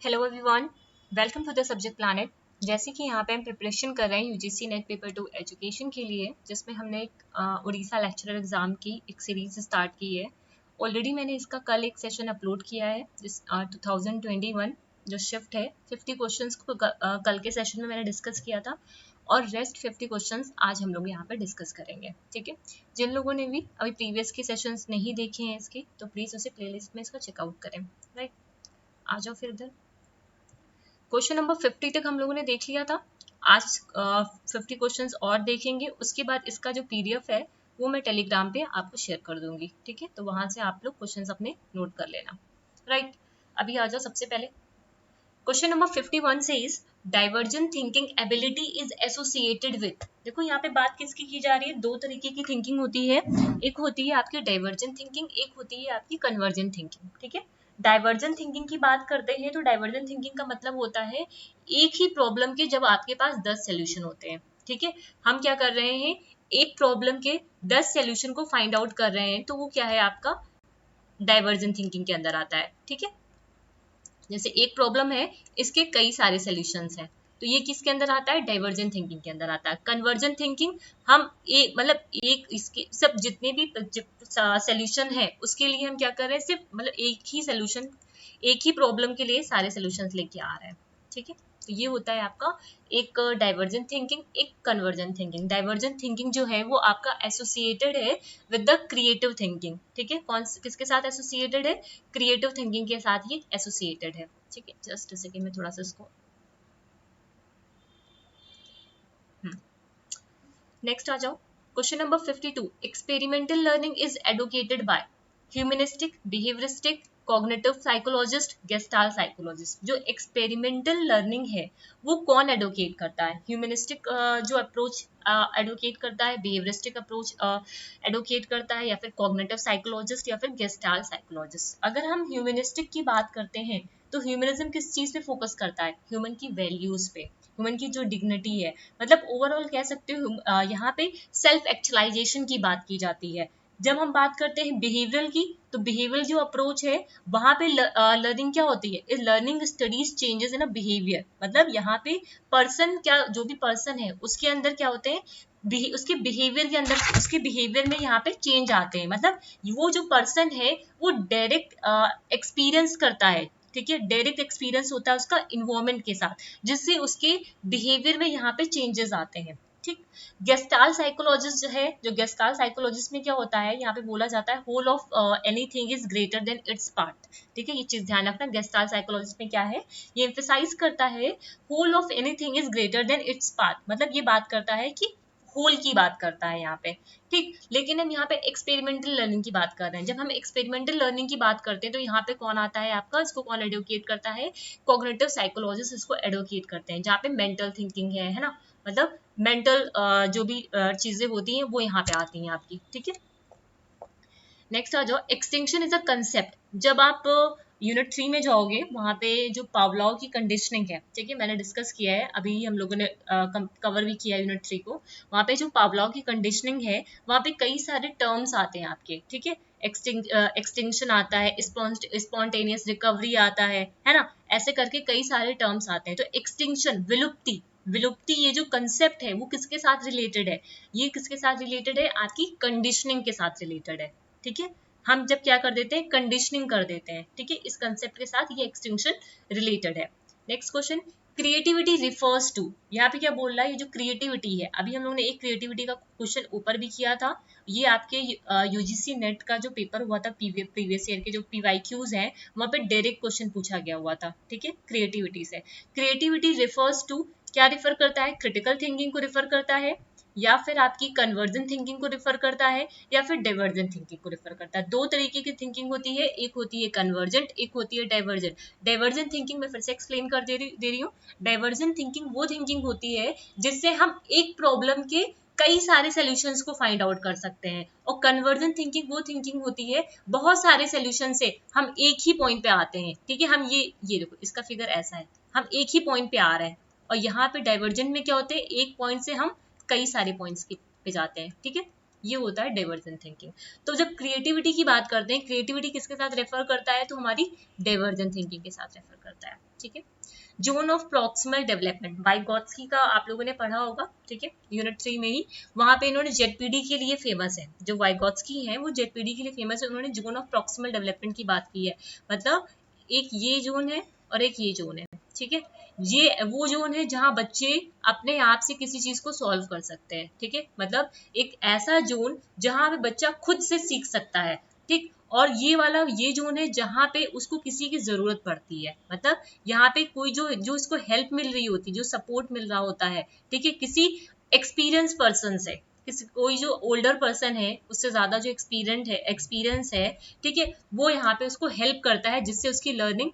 Hello everyone, welcome to the subject planet. जैसे कि यहाँ पे हम प्रिपरेशन कर रहे हैं यूजीसी नेट पेपर 2 एजुकेशन के लिए, जिसमें हमने एक उड़ीसा लेक्चरर एग्जाम की एक सीरीज स्टार्ट की है। ऑलरेडी मैंने इसका कल एक सेशन अपलोड किया है, जिस 2021 जो शिफ्ट है 50 क्वेश्चंस को कल के सेशन में मैंने डिस्कस किया था और रेस्ट 50 क्वेश्चंस आज हम लोग यहाँ पे डिस्कस करेंगे। ठीक है, जिन लोगों ने भी अभी प्रीवियस के सेशंस नहीं देखे हैं इसके, तो प्लीज़ उसे प्लेलिस्ट में इसका चेकआउट करें। राइट, आ जाओ फिर इधर। क्वेश्चन नंबर 50 तक हम लोगों ने देख लिया था। आज 50 क्वेश्चंस और देखेंगे। उसके बाद इसका जो पीडीएफ है वो मैं टेलीग्राम पे आपको शेयर कर दूंगी। ठीक है, तो वहां से आप लोग क्वेश्चंस अपने नोट कर लेना। राइट, अभी आ जाओ सबसे पहले क्वेश्चन नंबर 51 से is divergent thinking ability is associated with. देखो यहाँ पे बात किसकी की जा रही है, दो तरीके की थिंकिंग होती है। एक होती है आपकी डाइवर्जेंट थिंकिंग, एक होती है आपकी कन्वर्जेंट थिंकिंग। ठीक है, डाइवर्जेंट थिंकिंग की बात करते हैं तो डाइवर्जेंट थिंकिंग का मतलब होता है एक ही प्रॉब्लम के जब आपके पास 10 सोल्यूशन होते हैं। ठीक है, हम क्या कर रहे हैं, एक प्रॉब्लम के 10 सोल्यूशन को फाइंड आउट कर रहे हैं, तो वो क्या है आपका डाइवर्जेंट थिंकिंग के अंदर आता है। ठीक है, जैसे एक प्रॉब्लम है, इसके कई सारे सॉल्यूशंस हैं, तो ये किसके अंदर आता है, डाइवर्जेंट थिंकिंग के अंदर आता है। कन्वर्जेंट थिंकिंग हम एक मतलब एक इसके सब जितने भी सॉल्यूशन है उसके लिए हम क्या कर रहे हैं, सिर्फ मतलब एक ही सॉल्यूशन, एक ही प्रॉब्लम के लिए सारे सॉल्यूशंस लेके आ रहे हैं। ठीक है, तो ये होता है आपका एक डाइवर्जेंट थिंकिंग, एक कन्वर्जेंट थिंकिंग। डाइवर्जेंट थिंकिंग जो है वो आपका एसोसिएटेड है विद द क्रिएटिव थिंकिंग। ठीक है, कौन किसके साथ एसोसिएटेड है, क्रिएटिव थिंकिंग के साथ ये एसोसिएटेड है। ठीक है, जस्ट सेकंड में थोड़ा सा इसको नेक्स्ट आ जाओ। Question number 52, experimental learning is advocated by humanistic, behavioristic, cognitive psychologist, gestalt psychologist. जो एक्सपेरिमेंटल लर्निंग है वो कौन एडवोकेट करता है, ह्यूमनिस्टिक जो अप्रोच एडवोकेट करता है, बिहेवियरिस्टिक अप्रोच एडवोकेट करता है, या फिर कॉग्निटिव साइकोलॉजिस्ट, या फिर गेस्टाल्ट साइकोलॉजिस्ट। अगर हम ह्यूमनिस्टिक की बात करते हैं तो ह्यूमनिज्म किस चीज पे फोकस करता है, ह्यूमन की वैल्यूज पे, ह्यूमन की जो डिग्निटी है, मतलब ओवरऑल कह सकते हो यहाँ पे सेल्फ एक्चुअलाइजेशन की बात की जाती है। जब हम बात करते हैं बिहेवियरल की, तो बिहेवियरल जो अप्रोच है वहां पे लर्निंग क्या होती है, learning studies changes in a behaviour. मतलब यहाँ पे पर्सन क्या, जो भी पर्सन है उसके अंदर क्या होते हैं, उसके बिहेवियर के अंदर, उसके बिहेवियर में यहाँ पे चेंज आते हैं। मतलब वो जो पर्सन है वो डायरेक्ट एक्सपीरियंस करता है। ठीक है, डायरेक्ट एक्सपीरियंस होता है उसका इन्वायरमेंट के साथ, जिससे उसके बिहेवियर में यहाँ पे चेंजेस आते हैं। ठीक, गेस्टाल्ट साइकोलॉजिस्ट जो है, जो गेस्टाल्ट साइकोलॉजिस्ट में क्या होता है, यहाँ पे बोला जाता है whole of anything is greater than its part. ठीक है, ये चीज ध्यान रखना, गेस्टाल्ट साइकोलॉजिस्ट में क्या है, ये एम्फेसाइज करता है whole of anything is greater than its part. मतलब ये बात करता है कि होल की बात करता है यहाँ पे। ठीक, लेकिन हम यहाँ पे एक्सपेरिमेंटल लर्निंग की बात कर रहे हैं। जब हम एक्सपेरिमेंटल लर्निंग की बात करते हैं तो यहाँ पे कौन आता है आपका, इसको कौन एडवोकेट करता है, कॉग्निटिव साइकोलॉजिस्ट इसको एडवोकेट करते हैं, जहाँ पे मेंटल थिंकिंग है ना, मतलब मेंटल जो भी चीजें होती हैं वो यहाँ पे आती हैं आपकी। ठीक है, नेक्स्ट आ जाओ, एक्सटिंक्शन इज अ कंसेप्ट। जब आप यूनिट 3 में जाओगे वहां पे जो पावलोव की कंडीशनिंग है, ठीक है, मैंने डिस्कस किया है, अभी हम लोगों ने कवर भी किया है यूनिट 3 को। वहां पे जो पावलोव की कंडीशनिंग है वहां पे कई सारे टर्म्स आते हैं आपके। ठीक है, एक्सटिंक्शन आता है, स्पॉन्टेनियस रिकवरी आता है ना, ऐसे करके कई सारे टर्म्स आते हैं। तो एक्सटिंक्शन, विलुप्ति, विलुप्ति ये जो कंसेप्ट है वो किसके साथ रिलेटेड है, ये किसके साथ रिलेटेड है, आपकी कंडीशनिंग के साथ रिलेटेड है। ठीक है, हम जब क्या कर देते हैं, कंडीशनिंग कर देते हैं। ठीक है, इस कंसेप्ट के साथ ये एक्सटिंक्शन रिलेटेड है। Next question, creativity refers to. यहाँ पे क्या बोल रहा है, ये जो क्रिएटिविटी है, अभी हम लोगों ने एक क्रिएटिविटी का क्वेश्चन ऊपर भी किया था। ये आपके यूजीसी नेट का जो पेपर हुआ था, प्रीवियस ईयर के जो पीवाईक्यूज हैं वहां पे डायरेक्ट क्वेश्चन पूछा गया हुआ था। ठीक है, क्रिएटिविटी से, क्रिएटिविटी रिफर्स टू क्या रिफर करता है, क्रिटिकल थिंकिंग को रिफर करता है, या फिर आपकी कन्वर्जेंट थिंकिंग को रिफर करता है, या फिर डाइवर्जेंट थिंकिंग को रिफर करता है। दो तरीके की थिंकिंग होती है, एक होती है कन्वर्जेंट, एक होती है डाइवर्जेंट। डाइवर्जेंट थिंकिंग मैं फिर से एक्सप्लेन कर दे रही हूँ। डाइवर्जेंट थिंकिंग वो थिंकिंग होती है जिससे हम एक प्रॉब्लम के कई सारे सॉल्यूशंस को फाइंड आउट कर सकते हैं, और कन्वर्जेंट थिंकिंग वो थिंकिंग होती है बहुत सारे सॉल्यूशन से हम एक ही पॉइंट पे आते हैं। ठीक है, हम ये देखो इसका फिगर ऐसा है, हम एक ही पॉइंट पे आ रहे हैं, और यहाँ पे डाइवर्जेंट में क्या होते हैं, एक पॉइंट से हम कई सारे पॉइंट्स पे जाते हैं। ठीक है, ये होता है डाइवर्जेंट थिंकिंग। तो जब क्रिएटिविटी की बात करते हैं, क्रिएटिविटी किसके साथ रेफर करता है, तो हमारी डाइवर्जेंट थिंकिंग के साथ रेफर करता है। ठीक है, zone of proximal development, Vygotsky का आप लोगों ने पढ़ा होगा, ठीक है, यूनिट 3 में ही। वहां पे इन्होंने जेडपीडी के लिए फेमस है, जो वाइगोत्स्की है वो जेडपीडी के लिए फेमस है। उन्होंने जोन ऑफ प्रॉक्सिमल डेवलपमेंट की बात की है, मतलब एक ये जोन है और एक ये जोन है। ठीक है, ये वो जोन है जहां बच्चे अपने आप से किसी चीज को सॉल्व कर सकते हैं। ठीक है, मतलब एक ऐसा जोन जहां पे बच्चा खुद से सीख सकता है। ठीक, और ये वाला ये जोन है जहां पे उसको किसी की जरूरत पड़ती है, मतलब यहाँ पे कोई जो जो इसको हेल्प मिल रही होती है, जो सपोर्ट मिल रहा होता है, ठीक है, किसी एक्सपीरियंस पर्सन से, किसी कोई जो ओल्डर पर्सन है उससे ज्यादा जो एक्सपीरियंस है, ठीक है, वो यहाँ पे उसको हेल्प करता है, जिससे उसकी लर्निंग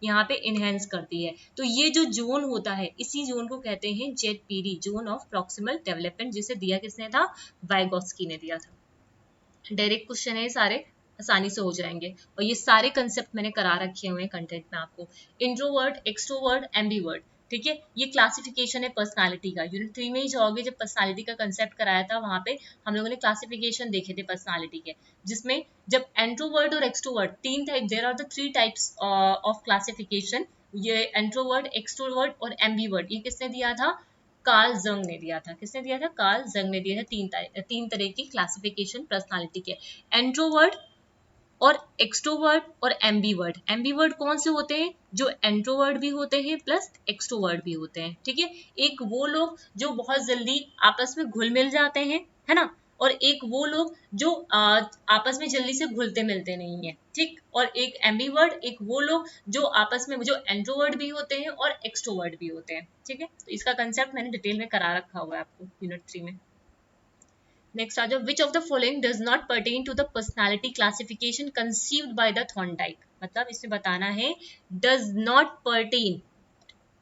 यहाँ पे इनहेंस करती है। तो ये जो जोन होता है, इसी जोन को कहते हैं ZPD, zone of proximal development, जिसे दिया किसने था, वाइगोत्स्की ने दिया था। डायरेक्ट क्वेश्चन है, सारे आसानी से हो जाएंगे, और ये सारे कंसेप्ट मैंने करा रखे हुए हैं कंटेंट में आपको। इंट्रोवर्ट, एक्सट्रोवर्ट, एम्बीवर्ट, ठीक है, ये क्लासिफिकेशन है पर्सनालिटी का। यूनिट 3 में ही जाओगे, जब पर्सनालिटी का कंसेप्ट कराया था वहां पे हम लोगों ने क्लासिफिकेशन देखे थे पर्सनालिटी के, जिसमें जब एंट्रोवर्ट और एक्सट्रोवर्ट, तीन type, there are the 3 types of classification, ये एंट्रोवर्ट, एक्सट्रोवर्ट और एम्बीवर्ट, ये किसने दिया था, कार्ल जंग ने दिया था। किसने दिया था, कार्ल जंग ने दिया था। तीन तरह की क्लासिफिकेशन पर्सनालिटी के, एंट्रोवर्ट और एक्सट्रोवर्ट और एम्बीवर्ट। एम्बीवर्ट कौन से होते हैं, जो एंट्रोवर्ट भी होते हैं प्लस एक्सट्रोवर्ट भी होते हैं। ठीक है, एक वो लोग जो बहुत जल्दी आपस में घुल मिल जाते हैं, है ना, और एक वो लोग जो आपस में जल्दी से घुलते मिलते नहीं है। ठीक, और एक एम्बीवर्ट, एक वो लोग जो आपस में जो एंट्रोवर्ट भी होते हैं और एक्सट्रोवर्ट भी होते हैं। ठीक है, तो इसका कंसेप्ट मैंने डिटेल में करा रखा हुआ है आपको यूनिट 3 में। नेक्स्ट आ जाओ, which of the following does not pertain to the personality classification conceived by the Thorndike, मतलब इसमें बताना है does not pertain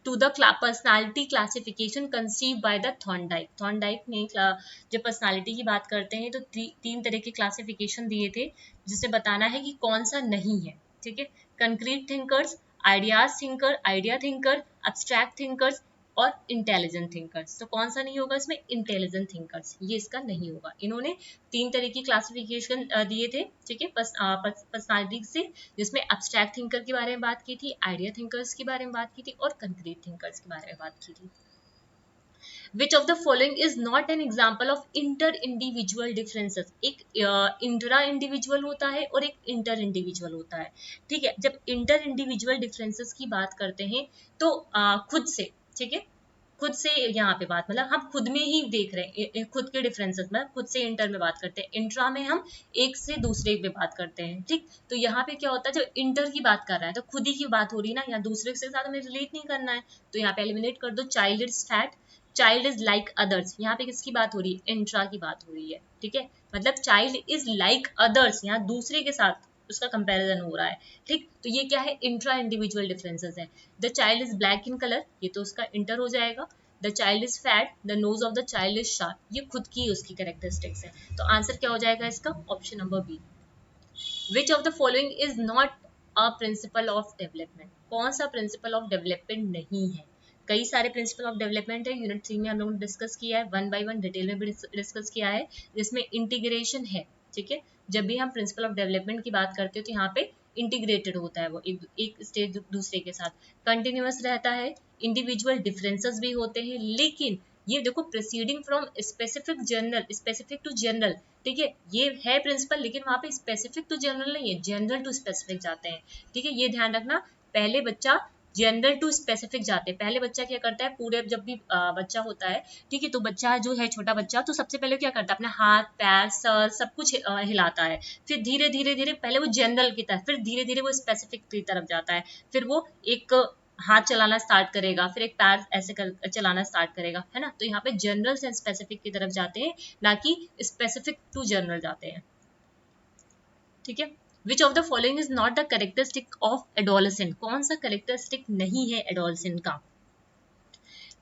to the personality classification conceived by the Thorndike. Thorndike ने जब पर्सनालिटी की बात करते हैं तो तीन तरह के क्लासिफिकेशन दिए थे, जिसे बताना है कि कौन सा नहीं है। ठीक है, concrete thinkers, ideas thinker, idea thinker, abstract thinkers और इंटेलिजेंट थिंकर्स। तो कौन सा नहीं होगा इसमें, इंटेलिजेंट थिंकर्स, ये इसका नहीं होगा। इन्होंने तीन तरह की क्लासिफिकेशन दिए थे, ठीक है, पर्सनालिटी से, जिसमें अब्स्ट्रैक्ट थिंकर के बारे में बात की थी, आइडिया थिंकर्स के बारे में बात की थी और कंक्रीट थिंकर्स के बारे में बात की थी। Which of the following is not an example of inter individual differences? एक इंट्रा इंडिविजुअल होता है और एक इंटर इंडिविजुअल होता है। ठीक है, जब इंटर इंडिविजुअल डिफरेंसेस की बात करते हैं तो खुद से, ठीक है, खुद से यहाँ पे बात, मतलब हम खुद में ही देख रहे हैं खुद के डिफरेंसेस में, खुद से इंटर में बात करते हैं, इंट्रा में हम एक से दूसरे पे बात करते हैं। ठीक, तो यहाँ पे क्या होता है, जब इंटर की बात कर रहा है तो खुद ही की बात हो रही है ना, यहाँ दूसरे के साथ हमें रिलेट नहीं करना है, तो यहाँ पे एलिमिनेट कर दो। Child is fat, child is like others, यहाँ पे किसकी बात हो रही है, इंट्रा की बात हो रही है। ठीक है, मतलब चाइल्ड इज लाइक अदर्स, यहाँ दूसरे के साथ उसका कंपैरिजन हो रहा है। ठीक, तो ये क्या है, इंट्रा इंडिविजुअल डिफरेंसेस है। The child is black in colour, ये तो उसका इंटर हो जाएगा। The child is fat, the nose of the child is sharp, ये खुद की उसकी कैरेक्टरिस्टिक्स है। तो आंसर क्या हो जाएगा इसका, option number B. Which of the following is not a principle of development, कौन सा प्रिंसिपल ऑफ डेवलपमेंट नहीं है। कई सारे प्रिंसिपल ऑफ डेवलपमेंट है, यूनिट 3 में हम लोगों ने डिस्कस किया है, वन बाय वन डिटेल में भी डिस्कस किया है, जिसमें इंटीग्रेशन है। ठीक है, जब भी हम प्रिंसिपल ऑफ डेवलपमेंट की बात करते हो तो यहाँ पे इंटीग्रेटेड होता है वो एक स्टेज दूसरे के साथ, कंटिन्यूअस रहता है, इंडिविजुअल डिफरेंसेस भी होते हैं, लेकिन ये देखो proceeding from specific general, specific to general. ठीक है, ये है प्रिंसिपल, लेकिन वहां पे स्पेसिफिक टू जनरल नहीं है, जनरल टू स्पेसिफिक जाते हैं। ठीक है, ये ध्यान रखना, पहले बच्चा जनरल टू स्पेसिफिक जाते हैं। पहले बच्चा क्या करता है, पूरे जब भी बच्चा होता है, ठीक है, तो बच्चा जो है छोटा बच्चा, तो सबसे पहले क्या करता है, अपने हाथ पैर सर सब कुछ हिलाता है, फिर धीरे धीरे धीरे पहले वो जनरल की तरफ, फिर धीरे धीरे वो स्पेसिफिक की तरफ जाता है, फिर वो एक हाथ चलाना स्टार्ट करेगा, फिर एक पैर ऐसे चलाना स्टार्ट करेगा, है ना। तो यहाँ पे जनरल से स्पेसिफिक की तरफ जाते हैं, ना कि स्पेसिफिक टू जनरल जाते हैं। ठीक है, which of the following is not the characteristic of adolescent, कौन सा कैरेक्टरिस्टिक नहीं है एडोलेसेंट का।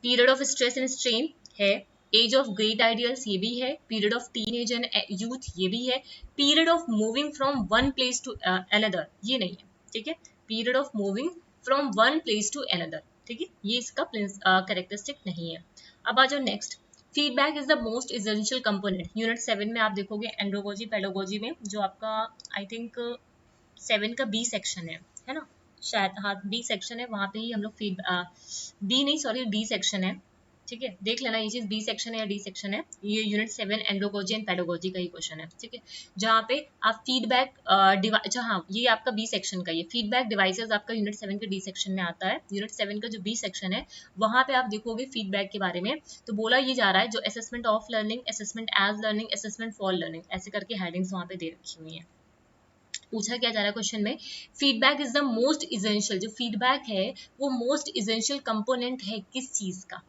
Period of stress and strain है, एज ऑफ ग्रेट आइडियल्स ये भी है, period of teenage and youth ये भी है, period of moving from one place to another ये नहीं है। ठीक है, period of moving from one place to another, ठीक है, ये इसका कैरेक्टरिस्टिक नहीं है। अब आ जाओ next, feedback is the most essential component. Unit 7 में आप देखोगे एंड्रोगोजी पेडागोजी में, जो आपका आई थिंक 7 का बी सेक्शन है ना, शायद हाँ बी सेक्शन है, वहाँ पे ही हम लोग बी नहीं सॉरी डी सेक्शन है, ठीक है, देख लेना ये चीज बी सेक्शन है या डी सेक्शन है। ये यूनिट 7 एंड्रोगोजी एंड पेडागोजी का ही क्वेश्चन है, ठीक है, जहाँ पे आप फीडबैक हाँ ये आपका बी सेक्शन का, ये फीडबैक डिवाइसेस आपका यूनिट 7 के डी सेक्शन में आता है। यूनिट 7 का जो बी सेक्शन है वहाँ पे आप देखोगे फीडबैक के बारे में, तो बोला ये जा रहा है जो assessment of learning, assessment as learning, assessment for learning, ऐसे करके हेडिंग्स वहाँ पे दे रखी हुई है। पूछा क्या जा रहा है क्वेश्चन में, feedback is the most essential, जो फीडबैक है वो मोस्ट इसेंशियल कंपोनेंट है किस चीज का।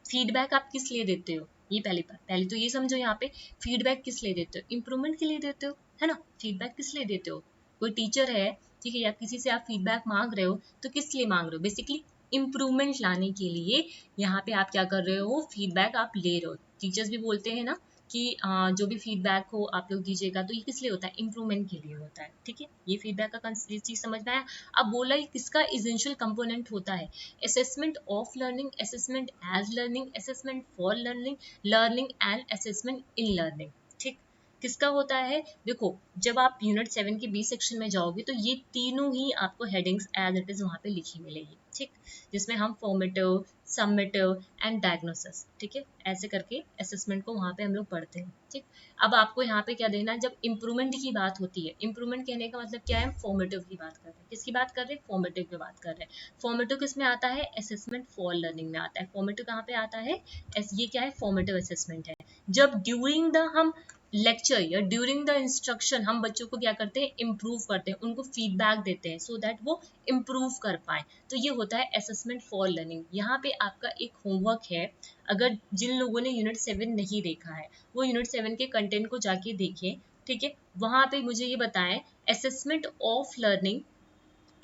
फीडबैक आप किस लिए देते हो, ये पहले तो ये समझो यहाँ पे फीडबैक किस लिए देते हो, इंप्रूवमेंट के लिए देते हो, है ना। फीडबैक किस लिए देते हो, कोई टीचर है, ठीक है, या किसी से आप फीडबैक मांग रहे हो तो किस लिए मांग रहे हो, बेसिकली इंप्रूवमेंट लाने के लिए यहाँ पे आप क्या कर रहे हो, फीडबैक आप ले रहे हो। टीचर्स भी बोलते हैं ना कि जो भी फीडबैक हो आप लोग दीजिएगा, तो ये किस लिए होता है, इंप्रूवमेंट के लिए होता है, ठीक है। ये फीडबैक का चीज समझ में आया। अब बोला ये किसका इसेंशियल कंपोनेंट होता है, assessment of learning, assessment as learning, assessment for learning, learning and assessment in learning, ठीक। किसका होता है, देखो जब आप यूनिट 7 के बी सेक्शन में जाओगे तो ये तीनों ही आपको हेडिंग्स एज इट इज वहां पे लिखी मिलेगी, ठीक, जिसमें हम फॉर्मेटिव, सबमिटिव एंड डायग्नोसिस, ठीक है, ऐसे करके असेसमेंट को वहां पे हम लोग पढ़ते हैं, ठीक। अब आपको यहाँ पे क्या देना है, जब इंप्रूवमेंट की बात होती है, इंप्रूवमेंट कहने का मतलब क्या है, फॉर्मेटिव की बात कर रहे हैं, किसकी बात कर रहे हैं, फॉर्मेटिव की बात कर रहे हैं। फॉर्मेटिव किस में आता है, असेसमेंट फॉर लर्निंग में आता है। फॉर्मेटिव कहाँ पे आता है, ये क्या है, फॉर्मेटिव असेसमेंट है। जब ड्यूरिंग द हम लेक्चर या ड्यूरिंग द इंस्ट्रक्शन हम बच्चों को क्या करते हैं, इम्प्रूव करते हैं, उनको फीडबैक देते हैं सो दैट वो इम्प्रूव कर पाए, तो ये होता है असेसमेंट फॉर लर्निंग। यहाँ पे आपका एक होमवर्क है, अगर जिन लोगों ने यूनिट 7 नहीं देखा है वो यूनिट 7 के कंटेंट को जाके देखें, ठीक है। वहां पे मुझे ये बताएं असेसमेंट ऑफ लर्निंग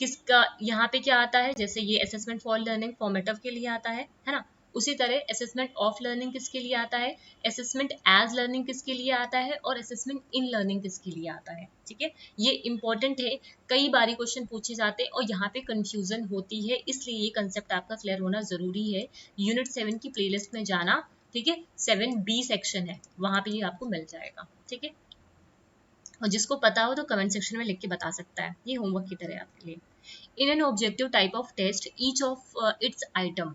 किसका यहाँ पे क्या आता है, जैसे ये असेसमेंट फॉर लर्निंग फॉर्मेटिव के लिए आता है ना, उसी तरह असेसमेंट ऑफ लर्निंग किसके लिए आता है, असेसमेंट एज लर्निंग किसके लिए आता है, और असेसमेंट इन लर्निंग किसके लिए आता है, ठीक है। ये इंपॉर्टेंट है, कई बारी क्वेश्चन पूछे जाते हैं और यहाँ पे कंफ्यूजन होती है, इसलिए ये कंसेप्ट आपका क्लियर होना जरूरी है। यूनिट 7 की प्लेलिस्ट में जाना, ठीक है, 7B सेक्शन है वहां पे ये आपको मिल जाएगा, ठीक है। और जिसको पता हो तो कमेंट सेक्शन में लिख के बता सकता है, ये होमवर्क की तरह है आपके लिए। In an objective type of test each of its item,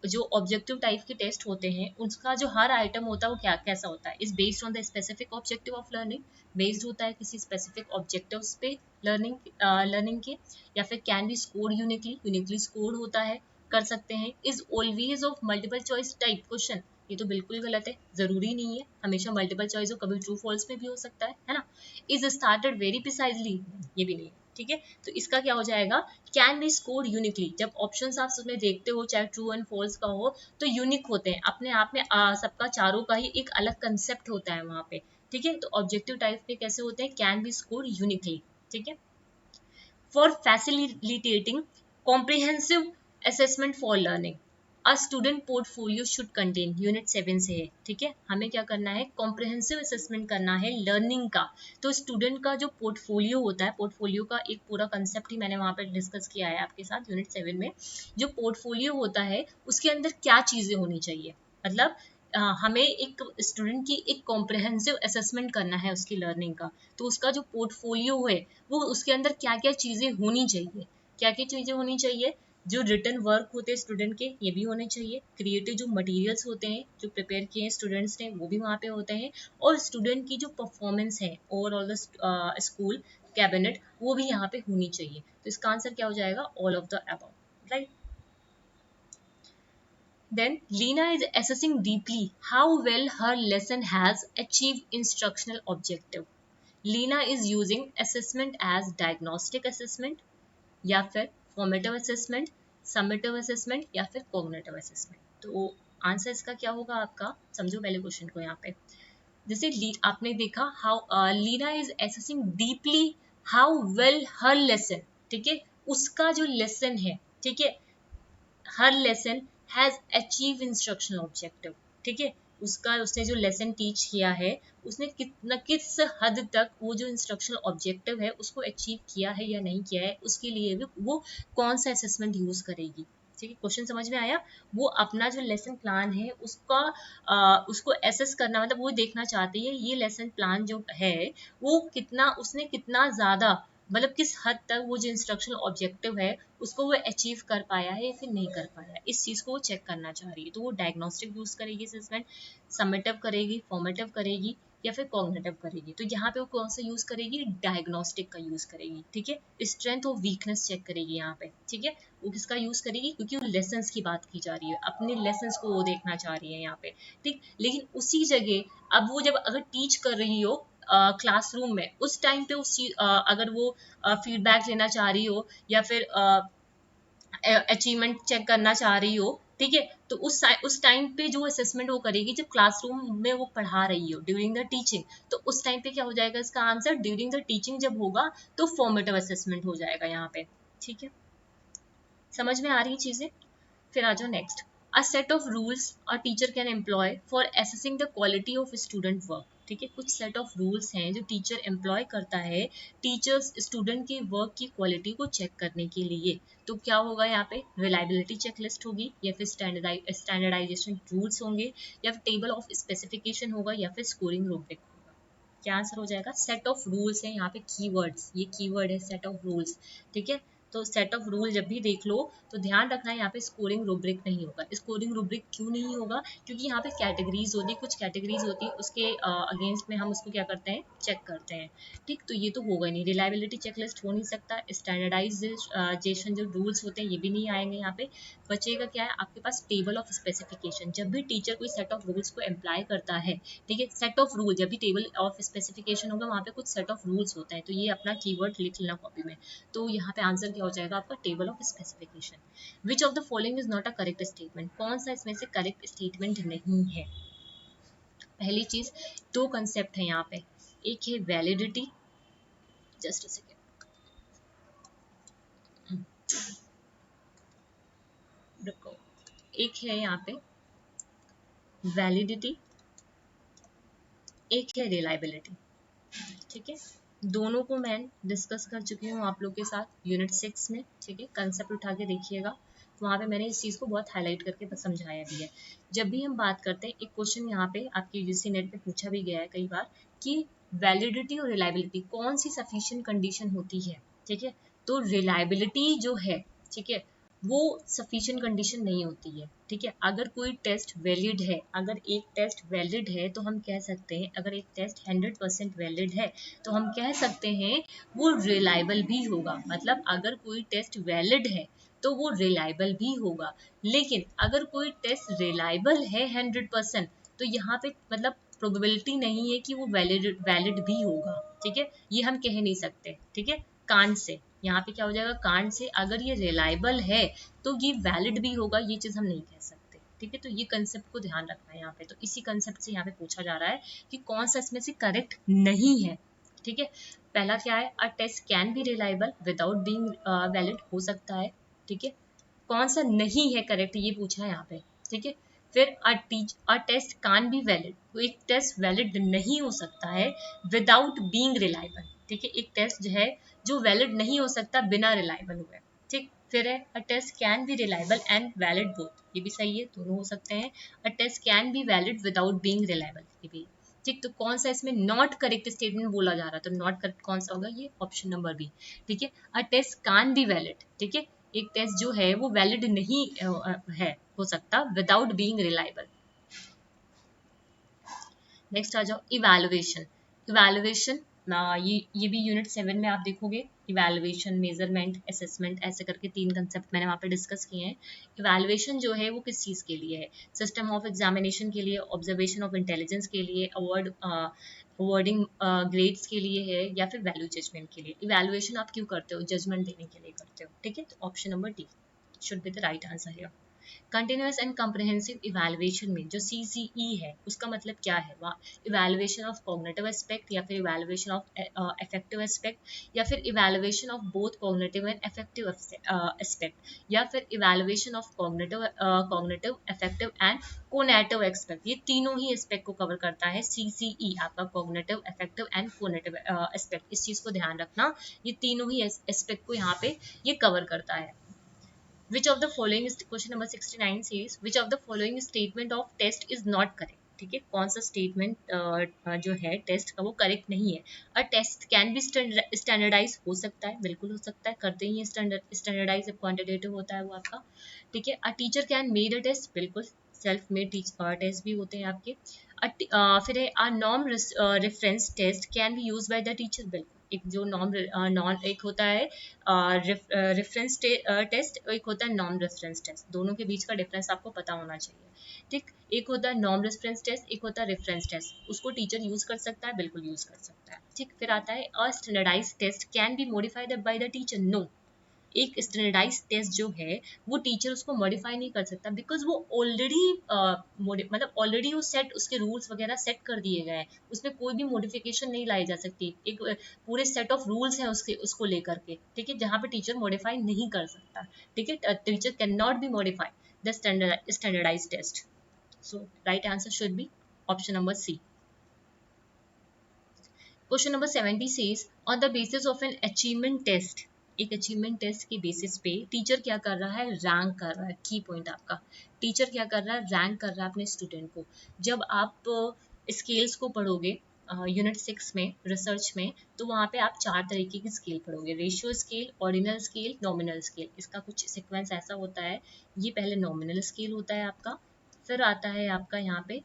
जो ऑब्जेक्टिव टाइप के टेस्ट होते हैं उसका जो हर आइटम होता है वो क्या कैसा होता है, is based on the specific objective of learning, based होता है किसी स्पेसिफिक ऑब्जेक्टिव्स पे लर्निंग के, या फिर can be scored uniquely scored होता है, कर सकते हैं। Is always of multiple choice type question, ये तो बिल्कुल गलत है, जरूरी नहीं है हमेशा मल्टीपल चॉइस हो, कभी ट्रू फॉल्स में भी हो सकता है ना। इज स्टार्टेड वेरी प्रिसाइजली, ये भी नहीं है, ठीक है। तो इसका क्या हो जाएगा, कैन बी स्कोर्ड यूनिकली, जब ऑप्शंस आप उसमें देखते हो चाहे ट्रू एंड फॉल्स का हो तो यूनिक होते हैं अपने आप में, सबका चारों का ही एक अलग कंसेप्ट होता है वहां पे, ठीक है। तो ऑब्जेक्टिव टाइप पे कैसे होते हैं, कैन बी स्कोर्ड यूनिकली, ठीक है। For facilitating comprehensive assessment for learning, a student portfolio should contain, unit 7 से है, ठीक है। हमें क्या करना है, कॉम्प्रिहेंसिव असेसमेंट करना है लर्निंग का, तो स्टूडेंट का जो पोर्टफोलियो होता है, पोर्टफोलियो का एक पूरा कंसेप्ट ही मैंने वहां पर डिस्कस किया है आपके साथ यूनिट 7 में। जो पोर्टफोलियो होता है उसके अंदर क्या चीजें होनी चाहिए, मतलब हमें एक स्टूडेंट की एक कॉम्प्रिहेंसिव असेसमेंट करना है उसकी लर्निंग का, तो उसका जो पोर्टफोलियो है वो उसके अंदर क्या क्या चीजें होनी चाहिए, क्या क्या चीजें होनी चाहिए, जो रिटन वर्क होते हैं स्टूडेंट के ये भी होने चाहिए, क्रिएटिव जो मटेरियल्स होते हैं जो प्रिपेयर किए हैं स्टूडेंट्स ने वो भी वहाँ पे होते हैं, और स्टूडेंट की जो परफॉर्मेंस है ओवरऑल द स्कूल कैबिनेट वो भी यहाँ पे होनी चाहिए। तो इसका आंसर क्या हो जाएगा, all of the above, right. Then Lena is assessing deeply how well her lesson has achieved instructional objective. Lena is using assessment as diagnostic assessment या फिर फॉर्मेटिव असेसमेंट, समेटिव असेसमेंट या फिर कॉग्निटिव असेसमेंट। तो answer इसका क्या होगा आपका, समझो पहले क्वेश्चन को यहाँ पे, जैसे आपने देखा how Leena is assessing deeply how well her lesson, ठीक है, उसका जो लेसन है, ठीक है, हर lesson has achieve instructional objective, ठीक है, उसने जो लेसन टीच किया है उसने कितना किस हद तक वो जो इंस्ट्रक्शनल ऑब्जेक्टिव है उसको अचीव किया है या नहीं किया है, उसके लिए भी वो कौन सा असेसमेंट यूज करेगी, ठीक है, क्वेश्चन समझ में आया। वो अपना जो लेसन प्लान है उसका उसको एसेस करना, मतलब वो देखना चाहती है ये लेसन प्लान जो है वो कितना, उसने कितना ज्यादा, मतलब किस हद तक वो जो इंस्ट्रक्शनल ऑब्जेक्टिव है उसको वो अचीव कर पाया है या फिर नहीं कर पाया है, इस चीज को वो चेक करना चाह रही है। तो वो डायग्नोस्टिक यूज करेगी असेसमेंट, समेटिव करेगी, फॉर्मेटिव करेगी या फिर कॉग्निटिव करेगी। तो यहाँ पे वो कौन सा यूज करेगी, डायग्नोस्टिक का यूज करेगी। ठीक है, स्ट्रेंथ और वीकनेस चेक करेगी यहाँ पे। ठीक है, वो किसका यूज करेगी, क्योंकि वो लेसन्स की बात की जा रही है, अपने लेसन्स को वो देखना चाह रही है यहाँ पे। ठीक, लेकिन उसी जगह अब वो जब अगर टीच कर रही हो क्लासरूम में, उस टाइम पे उस चीज अगर वो फीडबैक लेना चाह रही हो या फिर अचीवमेंट चेक करना चाह रही हो, ठीक है, तो उस टाइम पे जो असेसमेंट वो करेगी जब क्लासरूम में वो पढ़ा रही हो ड्यूरिंग द टीचिंग, तो उस टाइम पे क्या हो जाएगा इसका आंसर, ड्यूरिंग द टीचिंग जब होगा तो फॉर्मेटिव असेसमेंट हो जाएगा यहाँ पे। ठीक है, समझ में आ रही चीजें। फिर आ जाओ next, a set of rules a teacher can employ for assessing the quality of student work. ठीक है, कुछ सेट ऑफ रूल्स हैं जो टीचर एम्प्लॉय करता है टीचर्स स्टूडेंट के वर्क की क्वालिटी को चेक करने के लिए। तो क्या होगा यहाँ पे, रिलायबिलिटी चेकलिस्ट होगी या फिर स्टैंडर्डाइजेशन रूल्स होंगे या फिर टेबल ऑफ स्पेसिफिकेशन होगा या फिर स्कोरिंग रूब्रिक होगा। क्या आंसर हो जाएगा, सेट ऑफ रूल्स है यहाँ पे, कीवर्ड्स, ये कीवर्ड है सेट ऑफ रूल्स। ठीक है, तो सेट ऑफ रूल जब भी देख लो तो ध्यान रखना यहाँ पे स्कोरिंग रूब्रिक नहीं होगा। स्कोरिंग रूब्रिक क्यों नहीं होगा, क्योंकि यहाँ पे कैटेगरीज होती है, कुछ कैटेगरीज होती है, उसके अगेंस्ट में हम उसको क्या करते हैं, चेक करते हैं। ठीक, तो ये तो होगा नहीं, रिलायबिलिटी चेकलिस्ट हो नहीं सकता, स्टैंडर्डाइजेशन जो रूल्स होते हैं ये भी नहीं आएंगे यहाँ पे। बचेगा क्या है आपके पास, टेबल ऑफ स्पेसिफिकेशन। जब भी टीचर कोई सेट ऑफ रूल्स को अप्लाई करता है, ठीक है, सेट ऑफ रूल, जब भी टेबल ऑफ स्पेसिफिकेशन होगा वहाँ पे कुछ सेट ऑफ रूल्स होता है, तो ये अपना कीवर्ड लिख लेना कॉपी में। तो यहाँ पे आंसर क्या हो जाएगा आपका, table of specification. Which of the following is not a correct statement, कौन सा इसमें से करेक्ट स्टेटमेंट नहीं है। पहली चीज, दो कंसेप्ट है यहाँ पे, एक है वैलिडिटी, जस्ट अ सेकेंड, रुको, एक है यहाँ पे वैलिडिटी, एक है रिलायबिलिटी। ठीक है, दोनों को मैं डिस्कस कर चुकी हूँ आप लोग के साथ यूनिट 6 में। ठीक है, कंसेप्ट उठा के देखिएगा, वहाँ पे मैंने इस चीज़ को बहुत हाईलाइट करके समझाया भी है। जब भी हम बात करते हैं, एक क्वेश्चन यहाँ पे आपके यूजीसी नेट पे पूछा भी गया है कई बार कि वैलिडिटी और रिलायबिलिटी कौन सी सफिशिएंट कंडीशन होती है। ठीक है, तो रिलायबिलिटी जो है, ठीक है, वो सफिशिएंट कंडीशन नहीं होती है। ठीक है, अगर कोई टेस्ट वैलिड है, अगर एक टेस्ट वैलिड है तो हम कह सकते हैं, अगर एक टेस्ट 100% वैलिड है तो हम कह सकते हैं वो रिलायबल भी होगा। मतलब अगर कोई टेस्ट वैलिड है तो वो रिलायबल भी होगा। लेकिन अगर कोई टेस्ट रिलायबल है 100%, तो यहाँ पे मतलब प्रोबेबिलिटी नहीं है कि वो वैलिड वैलिड भी होगा। ठीक है, ये हम कह नहीं सकते। ठीक है, कांट से, यहाँ पे क्या हो जाएगा, कांट से अगर ये रिलायबल है तो ये वैलिड भी होगा, ये चीज हम नहीं कह सकते। ठीक है, तो ये कंसेप्ट को ध्यान रखना है यहाँ पे। तो इसी कंसेप्ट से यहाँ पे पूछा जा रहा है कि कौन सा इसमें से करेक्ट नहीं है। ठीक है, पहला क्या है, a test can be reliable without being valid, हो सकता है। ठीक है, कौन सा नहीं है करेक्ट ये पूछा है यहाँ पे। ठीक है, फिर a test can be valid, तो एक टेस्ट वैलिड नहीं हो सकता है विदाउट बीइंग रिलायबल। ठीक है, एक टेस्ट जो है जो वैलिड नहीं हो सकता बिना रिलायबल हुए। ठीक, फिर है a test can be reliable and valid both, ये भी सही है, दोनों हो सकते हैं। A test can be valid without being reliable, ये भी। ठीक, तो कौन सा इसमें नॉट करेक्ट स्टेटमेंट बोला जा रहा है, तो नॉट करेक्ट कौन सा होगा, ये ऑप्शन नंबर बी। ठीक है, a test can be valid, ठीक है, एक टेस्ट जो है वो वैलिड नहीं है हो सकता विदाउट बीइंग रिलायबल। नेक्स्ट आ जाओ, इवैल्यूएशन। इवैल्यूएशन ये भी यूनिट 7 में आप देखोगे, इवैल्यूएशन, मेजरमेंट, असेसमेंट, ऐसे करके 3 कंसेप्ट मैंने वहाँ पे डिस्कस किए हैं। इवैल्यूएशन जो है वो किस चीज़ के लिए है, सिस्टम ऑफ एग्जामिनेशन के लिए, ऑब्जर्वेशन ऑफ इंटेलिजेंस के लिए, अवॉर्डिंग ग्रेड्स के लिए है या फिर वैल्यू जजमेंट के लिए। इवैल्यूएशन आप क्यों करते हो, जजमेंट देने के लिए करते हो। ठीक है, तो option number D should be the right answer here. Continuous and comprehensive evaluation में जो CCE है उसका मतलब क्या है, वहाँ इवैल्यूएशन ऑफ कॉग्निटिव एस्पेक्ट या फिर इवैल्यूएशन ऑफ अफेक्टिव एस्पेक्ट या फिर evaluation of both cognitive and affective aspect या फिर evaluation of cognitive affective and conative aspect, ये तीनों ही एस्पेक्ट को कवर करता है CCE आपका, cognitive, affective and conative aspect. इस चीज को ध्यान रखना, ये तीनों ही एस्पेक्ट को यहाँ पे ये कवर करता है। Which of the following, question number 69 says which of the following statement of test is not correct. ठीक है, कौन सा स्टेटमेंट जो है टेस्ट का वो करेक्ट नहीं है। A test can be standardize, हो सकता है, बिल्कुल हो सकता है, करते ही स्टैंडर्डाइज क्वांटिटेटिव होता है वो आपका। ठीक है, a teacher can made a test, बिल्कुल सेल्फ मेड टेस्ट भी होते हैं आपके। फिर है a norm reference test can be use by the teacher, बिल्कुल एक जो नॉन एक होता है रेफरेंस टेस्ट, एक होता है नॉन रेफरेंस टेस्ट, दोनों के बीच का डिफरेंस आपको पता होना चाहिए। ठीक, एक होता है नॉन रेफरेंस टेस्ट, एक होता है रेफरेंस टेस्ट, उसको टीचर यूज कर सकता है, बिल्कुल यूज कर सकता है। ठीक, फिर आता है a standardized test can be modified by the teacher, no, एक स्टैंडर्डाइज टेस्ट जो है वो टीचर उसको मॉडिफाई नहीं कर सकता, बिकॉज वो ऑलरेडी मतलब ऑलरेडी वो सेट, उसके रूल्स वगैरह सेट कर दिए गए हैं, उसमें कोई भी मॉडिफिकेशन नहीं लाई जा सकती, एक पूरे सेट ऑफ रूल्स हैं उसके, उसको लेकर के। ठीक है, जहाँ पे टीचर मॉडिफाई नहीं कर सकता। ठीक है, teacher can not be modify the standardize test. So right answer should be option number C. Question number 70 says on the basis of an achievement test, एक अचीवमेंट टेस्ट के बेसिस पे teacher क्या कर रहा है, रैंक कर रहा है। की पॉइंट आपका, टीचर क्या कर रहा है, रैंक कर रहा है अपने स्टूडेंट को। जब आप स्केल्स को पढ़ोगे यूनिट 6 में रिसर्च में, तो वहाँ पे आप 4 तरीके की स्केल पढ़ोगे, ratio scale, ordinal scale, nominal scale. इसका कुछ सिक्वेंस ऐसा होता है, ये पहले नॉमिनल स्केल होता है आपका, फिर आता है आपका यहाँ पे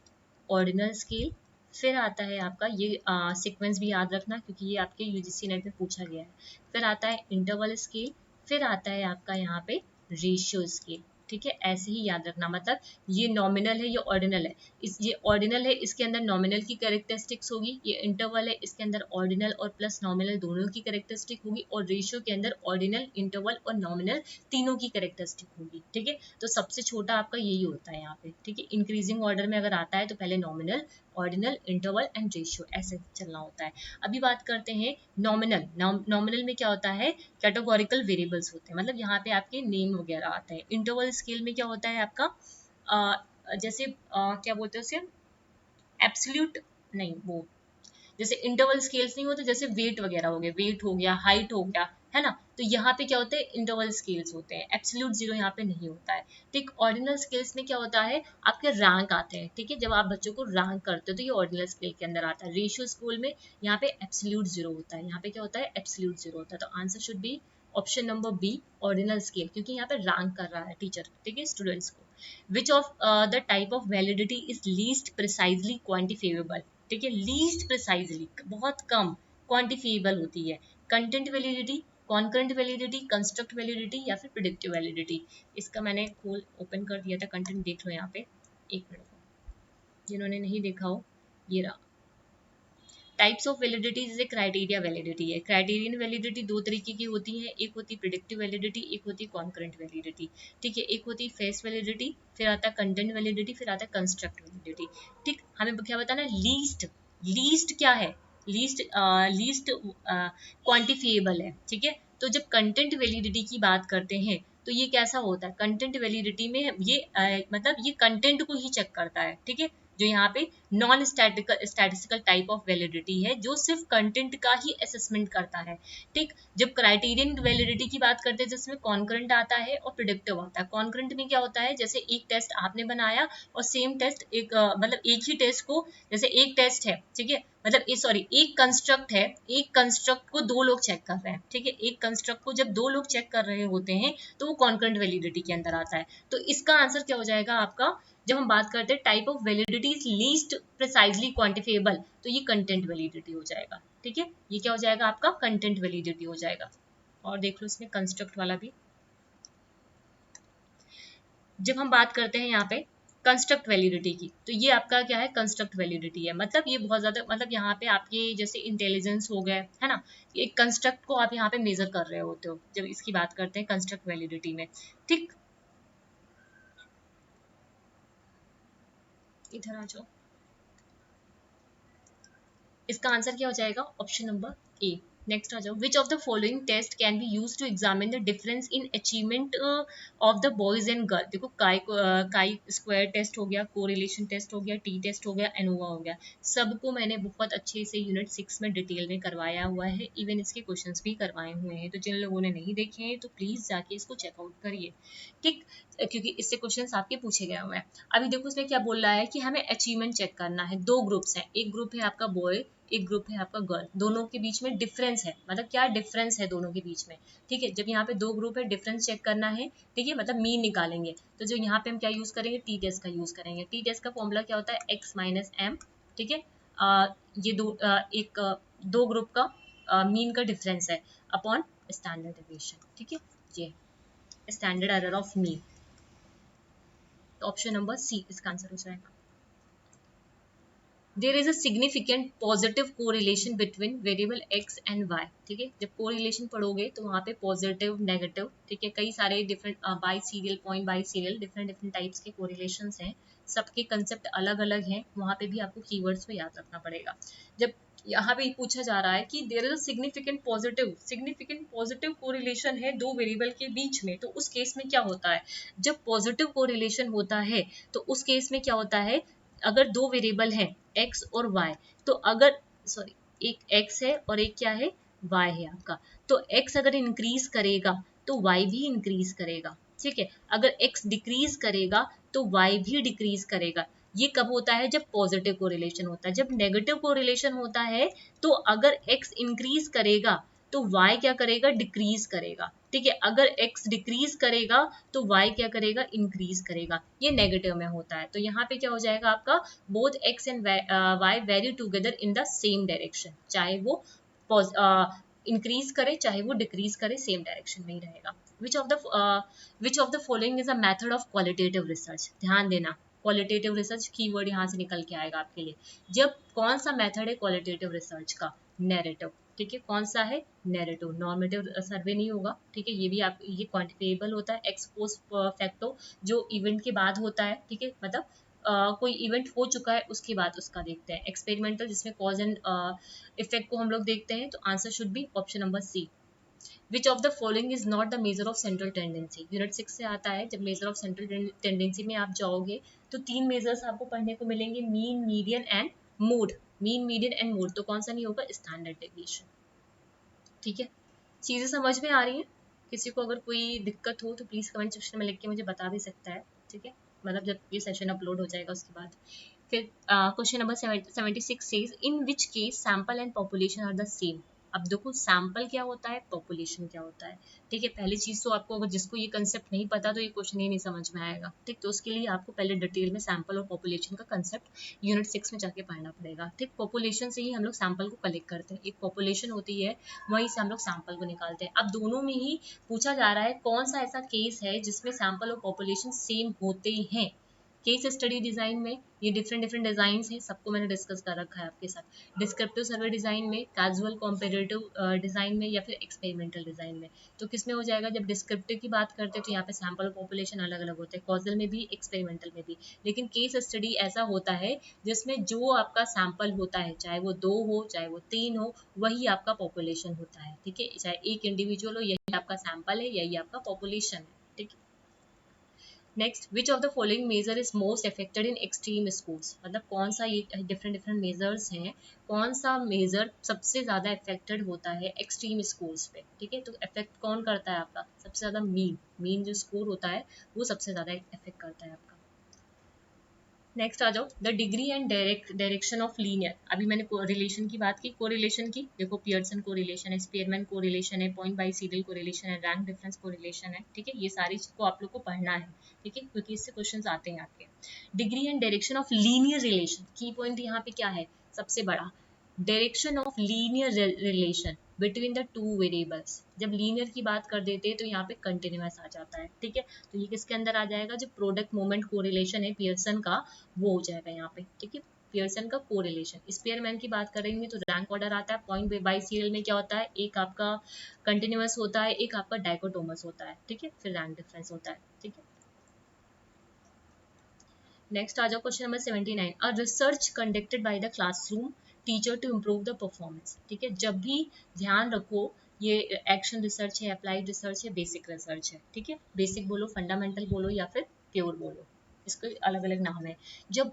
ऑर्डिनल स्केल, फिर आता है आपका ये सीक्वेंस भी याद रखना क्योंकि ये आपके यूजीसी नेट में पूछा गया है। फिर आता है इंटरवल स्केल, फिर आता है आपका यहाँ पे रेशियो स्केल। ठीक है, ऐसे ही याद रखना, मतलब ये नॉमिनल है, ये ऑर्डिनल है, ये ऑर्डिनल है, इसके अंदर नॉमिनल की कैरेक्टरिस्टिक्स होगी, ये इंटरवल है, इसके अंदर ऑर्डिनल और प्लस नॉमिनल दोनों की कैरेक्टरिस्टिक होगी, और रेशियो के अंदर ऑर्डिनल, इंटरवल और नॉमिनल तीनों की कैरेक्टरिस्टिक होगी। ठीक है, तो सबसे छोटा आपका यही होता है यहाँ पे। ठीक है, इंक्रीजिंग ऑर्डर में अगर आता है तो पहले nominal, ordinal, interval and ratio, ऐसे चलना होता है। अभी बात करते हैं नॉमिनल। नॉमिनल में क्या होता है, कैटेगोरिकल वेरिएबल्स होते हैं, मतलब यहाँ पे आपके नेम वगैरह आते हैं। इंटरवल स्केल में क्या होता है आपका जैसे क्या बोलते हैं उसे, एब्सोल्यूट नहीं, वो जैसे इंटरवल स्केल्स नहीं होते, जैसे वेट वगैरह हो गया, वेट हो गया, हाइट हो गया, है ना, तो यहाँ पे क्या होते हैं, इंटरवल स्केल्स होते हैं, एब्सोल्यूट जीरो यहाँ पे नहीं होता है। ठीक, ऑर्डिनल स्केल्स में क्या होता है, आपके रैंक आते हैं। ठीक है, जब आप बच्चों को रैंक करते हो तो ये ऑर्डिनल स्केल के अंदर आता है। रेशियो स्कूल में यहाँ पे एब्सोल्यूट जीरो होता है, यहाँ पे क्या होता है, एब्सोल्यूट जीरो होता है। तो answer should be option number B, ordinal scale, क्योंकि यहाँ पे रैंक कर रहा है टीचर, ठीक है, स्टूडेंट्स को। Which of the type of validity is least precisely quantifiable, ठीक है, लीस्ट प्रिसाइजली बहुत कम क्वांटिफिएबल होती है, content validity, concurrent validity, construct validity या फिर प्रेडिक्टिव वैलिडिटी। इसका मैंने खोल ओपन कर दिया था, कंटेंट देख लो यहाँ पे, एक मिनट, जिन्होंने नहीं देखा हो, ये रहा। टाइप्स ऑफ वैलिडिटी जैसे क्राइटेरिया वैलिडिटी है, क्राइटेरियन वैलिडिटी दो तरीके की होती है, एक होती प्रेडिक्टिव वैलिडिटी, एक होती कॉन्करेंट वैलिडिटी। ठीक है, एक होती फेस वैलिडिटी, फिर आता है कंटेंट वैलिडिटी, फिर आता है कंस्ट्रक्ट वैलिडिटी। ठीक, हमें क्या बताना है, लीस्ट, लीस्ट क्या है, लीस्ट लीस्ट क्वांटिफिएबल है। ठीक है, तो जब कंटेंट वैलिडिटी की बात करते हैं तो ये कैसा होता है, कंटेंट वैलिडिटी में ये मतलब ये कंटेंट को ही चेक करता है। ठीक है, जो यहाँ पे non statistical type of validity है, जो सिर्फ कंटेंट का ही असेसमेंट करता है। ठीक, जब क्राइटेरियन वैलिडिटी की बात करते हैं जिसमें कॉन्करेंट आता है और प्रेडिक्टिव आता है। कॉन्करेंट में क्या होता है, जैसे एक टेस्ट आपने बनाया और सेम टेस्ट एक मतलब एक ही टेस्ट को, जैसे एक टेस्ट है, ठीक है, मतलब सॉरी एक कंस्ट्रक्ट है, एक कंस्ट्रक्ट को दो लोग चेक कर रहे हैं। ठीक है, एक कंस्ट्रक्ट को जब दो लोग चेक कर रहे होते हैं तो वो कॉन्करेंट वैलिडिटी के अंदर आता है। तो इसका आंसर क्या हो जाएगा आपका, जब हम बात करते हैं type of validity is least precisely quantifiable, तो ये कंटेंट वैलिडिटी हो जाएगा। ठीक है, ये क्या हो जाएगा आपका, कंटेंट वैलिडिटी हो जाएगा। और देख लो इसमें कंस्ट्रक्ट वाला भी। जब हम बात करते हैं यहाँ पे कंस्ट्रक्ट वैलिडिटी की, तो ये आपका क्या है, कंस्ट्रक्ट वैलिडिटी है, मतलब ये बहुत ज्यादा, मतलब यहाँ पे आपके जैसे इंटेलिजेंस हो गए, है ना, एक कंस्ट्रक्ट को आप यहाँ पे मेजर कर रहे होते हो जब इसकी बात करते हैं कंस्ट्रक्ट वैलिडिटी में। ठीक, इधर आ जाओ, इसका आंसर क्या हो जाएगा, ऑप्शन नंबर ए। नेक्स्ट आ जाओ, which of the following test can be use to examine the difference in achievement of the boys and girl. देखो काई स्क्वायर टेस्ट हो गया, कोरिलेशन टेस्ट हो गया, टी टेस्ट हो गया, एनोवा हो गया, सबको मैंने बहुत अच्छे से यूनिट 6 में डिटेल में करवाया हुआ है, इवन इसके क्वेश्चंस भी करवाए हुए हैं, तो जिन लोगों ने नहीं देखे हैं तो प्लीज जाके इसको चेकआउट करिए, ठीक, क्योंकि इससे क्वेश्चंस आपके पूछे गए हुए हैं। अभी देखो इसमें क्या बोल रहा है कि हमें अचीवमेंट चेक करना है, दो ग्रुप्स हैं, एक ग्रुप है आपका बॉय, एक ग्रुप है आपका गर्ल, दोनों के बीच में डिफरेंस है, मतलब क्या डिफरेंस है दोनों के बीच में, ठीक है। जब यहाँ पे दो ग्रुप है, डिफरेंस चेक करना है, ठीक है, मतलब मीन निकालेंगे, तो जो यहाँ पे हम क्या यूज करेंगे, टी टेस्ट का यूज करेंगे। टी टेस्ट का फॉर्मूला क्या होता है, एक्स माइनस एम, ठीक है। ये दो ग्रुप का मीन का डिफरेंस है अपॉन स्टैंडर्ड डेविएशन, ठीक है, ये स्टैंडर्ड एरर ऑफ मीन। तो ऑप्शन नंबर सी इसका आंसर हो जाएगा। There is a significant positive correlation between variable X and Y, ठीक है। जब कोरिलेशन पढ़ोगे तो वहाँ पे पॉजिटिव, नेगेटिव, ठीक है, कई सारे different by serial, point by serial, different different types के कोरिलेशंस हैं, सबके कंसेप्ट अलग अलग हैं, वहाँ पे भी आपको कीवर्ड्स को याद रखना पड़ेगा। जब यहाँ पे पूछा जा रहा है कि there is a significant positive correlation है दो वेरिएबल के बीच में, तो उस केस में क्या होता है, जब पॉजिटिव कोरिलेशन होता है तो उस केस में क्या होता है, अगर दो वेरिएबल हैं x और y, तो अगर सॉरी एक x है और एक क्या है, y है आपका, तो x अगर इंक्रीज करेगा तो y भी इंक्रीज करेगा, ठीक है। अगर x डिक्रीज करेगा तो y भी डिक्रीज करेगा। ये कब होता है, जब पॉजिटिव कोरिलेशन होता है। जब नेगेटिव कोरिलेशन होता है तो अगर x इंक्रीज करेगा तो y क्या करेगा, डिक्रीज करेगा, ठीक है। अगर x डिक्रीज करेगा तो y क्या करेगा, इंक्रीज करेगा, ये नेगेटिव में होता है। तो यहाँ पे क्या हो जाएगा आपका, both x and y very together in the same direction, चाहे वो इंक्रीज करे चाहे वो डिक्रीज करे, सेम डायरेक्शन में ही रहेगा। विच of the following is a method of qualitative research. ध्यान देना, क्वालिटेटिव रिसर्च कीवर्ड यहाँ से निकल के आएगा आपके लिए। जब कौन सा मेथड है क्वालिटेटिव रिसर्च का, नैरेटिव, ठीक है। कौन सा है, नैरेटिव, नॉर्मेटिव सर्वे नहीं होगा, ठीक है। ये भी आप, ये क्वांटिफिकेबल होता है, एक्स पोस्ट फैक्टो, जो इवेंट के बाद होता है, ठीक है, मतलब कोई इवेंट हो चुका है उसके बाद उसका देखते हैं। एक्सपेरिमेंटल जिसमें कॉज एंड इफेक्ट को हम लोग देखते हैं, तो answer should be option number C. Which of the following is not the measure of central tendency. Unit 6 से आता है, जब मेजर ऑफ सेंट्रल टेंडेंसी में आप जाओगे तो तीन मेजर्स आपको पढ़ने को मिलेंगे, mean, median and mode. Mean, median and mode, तो कौन सा नहीं होगा, स्टैंडर्ड डेविएशन, ठीक है। चीजें समझ में आ रही हैं? किसी को अगर कोई दिक्कत हो तो प्लीज कमेंट सेक्शन में लिख के मुझे बता भी सकता है, ठीक है, मतलब जब ये सेशन अपलोड हो जाएगा उसके बाद। फिर question number 76 says in which case sample and population are the same. अब देखो सैंपल क्या होता है, पॉपुलेशन क्या होता है, ठीक है। पहली चीज तो आपको, अगर जिसको ये कंसेप्ट नहीं पता तो ये क्वेश्चन ही नहीं समझ में आएगा, ठीक। तो उसके लिए आपको पहले डिटेल में सैंपल और पॉपुलेशन का कंसेप्ट यूनिट 6 में जाके पढ़ना पड़ेगा, ठीक। पॉपुलेशन से ही हम लोग सैंपल को कलेक्ट करते हैं, एक पॉपुलेशन होती है, वहीं से हम लोग सैंपल को निकालते हैं। अब दोनों में ही पूछा जा रहा है कौन सा ऐसा केस है जिसमें सैंपल और पॉपुलेशन सेम होते हैं। केस स्टडी डिजाइन में ये डिफरेंट डिफरेंट डिजाइन हैं, सबको मैंने डिस्कस कर रखा है आपके साथ। डिस्क्रिप्टिव सर्वे डिजाइन में, कैजुअल कॉम्पेरेटिव डिजाइन में, या फिर एक्सपेरिमेंटल डिजाइन में। तो किसमें हो जाएगा, जब डिस्क्रिप्टिव की बात करते हैं तो यहाँ पे सैंपल और पॉपुलेशन अलग अलग होते हैं, कॉजल में भी, एक्सपेरिमेंटल में भी। लेकिन केस स्टडी ऐसा होता है जिसमें जो आपका सैंपल होता है, चाहे वो 2 हो चाहे वो 3 हो, वही आपका पॉपुलेशन होता है, ठीक है। चाहे एक इंडिविजुअल हो, यही आपका सैंपल है, यही आपका पॉपुलेशन है, ठीक है। Next, which of the following measure is most affected in extreme schools. मतलब कौन सा, ये डिफरेंट डिफरेंट मेजर्स हैं, कौन सा मेजर सबसे ज्यादा अफेक्टेड होता है एक्सट्रीम स्कूल्स पे, ठीक है। तो अफेक्ट कौन करता है आपका, सबसे ज्यादा मीन जो स्कोर होता है वो सबसे ज्यादा अफेक्ट करता है आपका। नेक्स्ट आ जाओ, the degree and direction of linear. अभी मैंने रिलेशन की बात की, कोरिलेशन की, देखो पियर्सन कोरिलेशन है, स्पीयरमैन कोरिलेशन है, पॉइंट बाई सीरियल कोरिलेशन है, रैंक डिफरेंस कोरिलेशन है, ठीक है। ये सारी चीज को आप लोग को पढ़ना है, ठीक है, क्योंकि इससे क्वेश्चंस आते हैं आपके। Degree and direction of linear relation, की पॉइंट यहाँ पे क्या है, सबसे बड़ा, direction of linear relation between the two variables. जब लीनियर की बात कर देते हैं तो यहाँ पे कंटिन्यूअस आ जाता है, ठीक है। तो ये किसके अंदर आ जाएगा, जो प्रोडक्ट मोमेंट कोरिलेशन है पियर्सन का, वो हो जाएगा यहाँ पे, ठीक है। पियर्सन का कोरिलेशन। स्पीयरमैन की बात करेंगे तो रैंक ऑर्डर आता है, पॉइंट बाई सीरियल में क्या होता है, एक आपका कंटिन्यूअस होता है, एक आपका डाइकोटोमस होता है, ठीक है, फिर रैंक डिफरेंस होता है, ठीक है। नेक्स्ट आ जाओ, question number 79, a research conducted by the classroom teacher to improve the performance. ठीक है, जब भी ध्यान रखो ये एक्शन रिसर्च है, अप्लाइड रिसर्च है, बेसिक रिसर्च है। ठीक है, बेसिक बोलो, फंडामेंटल बोलो या फिर प्योर बोलो, इसके अलग अलग नाम है। जब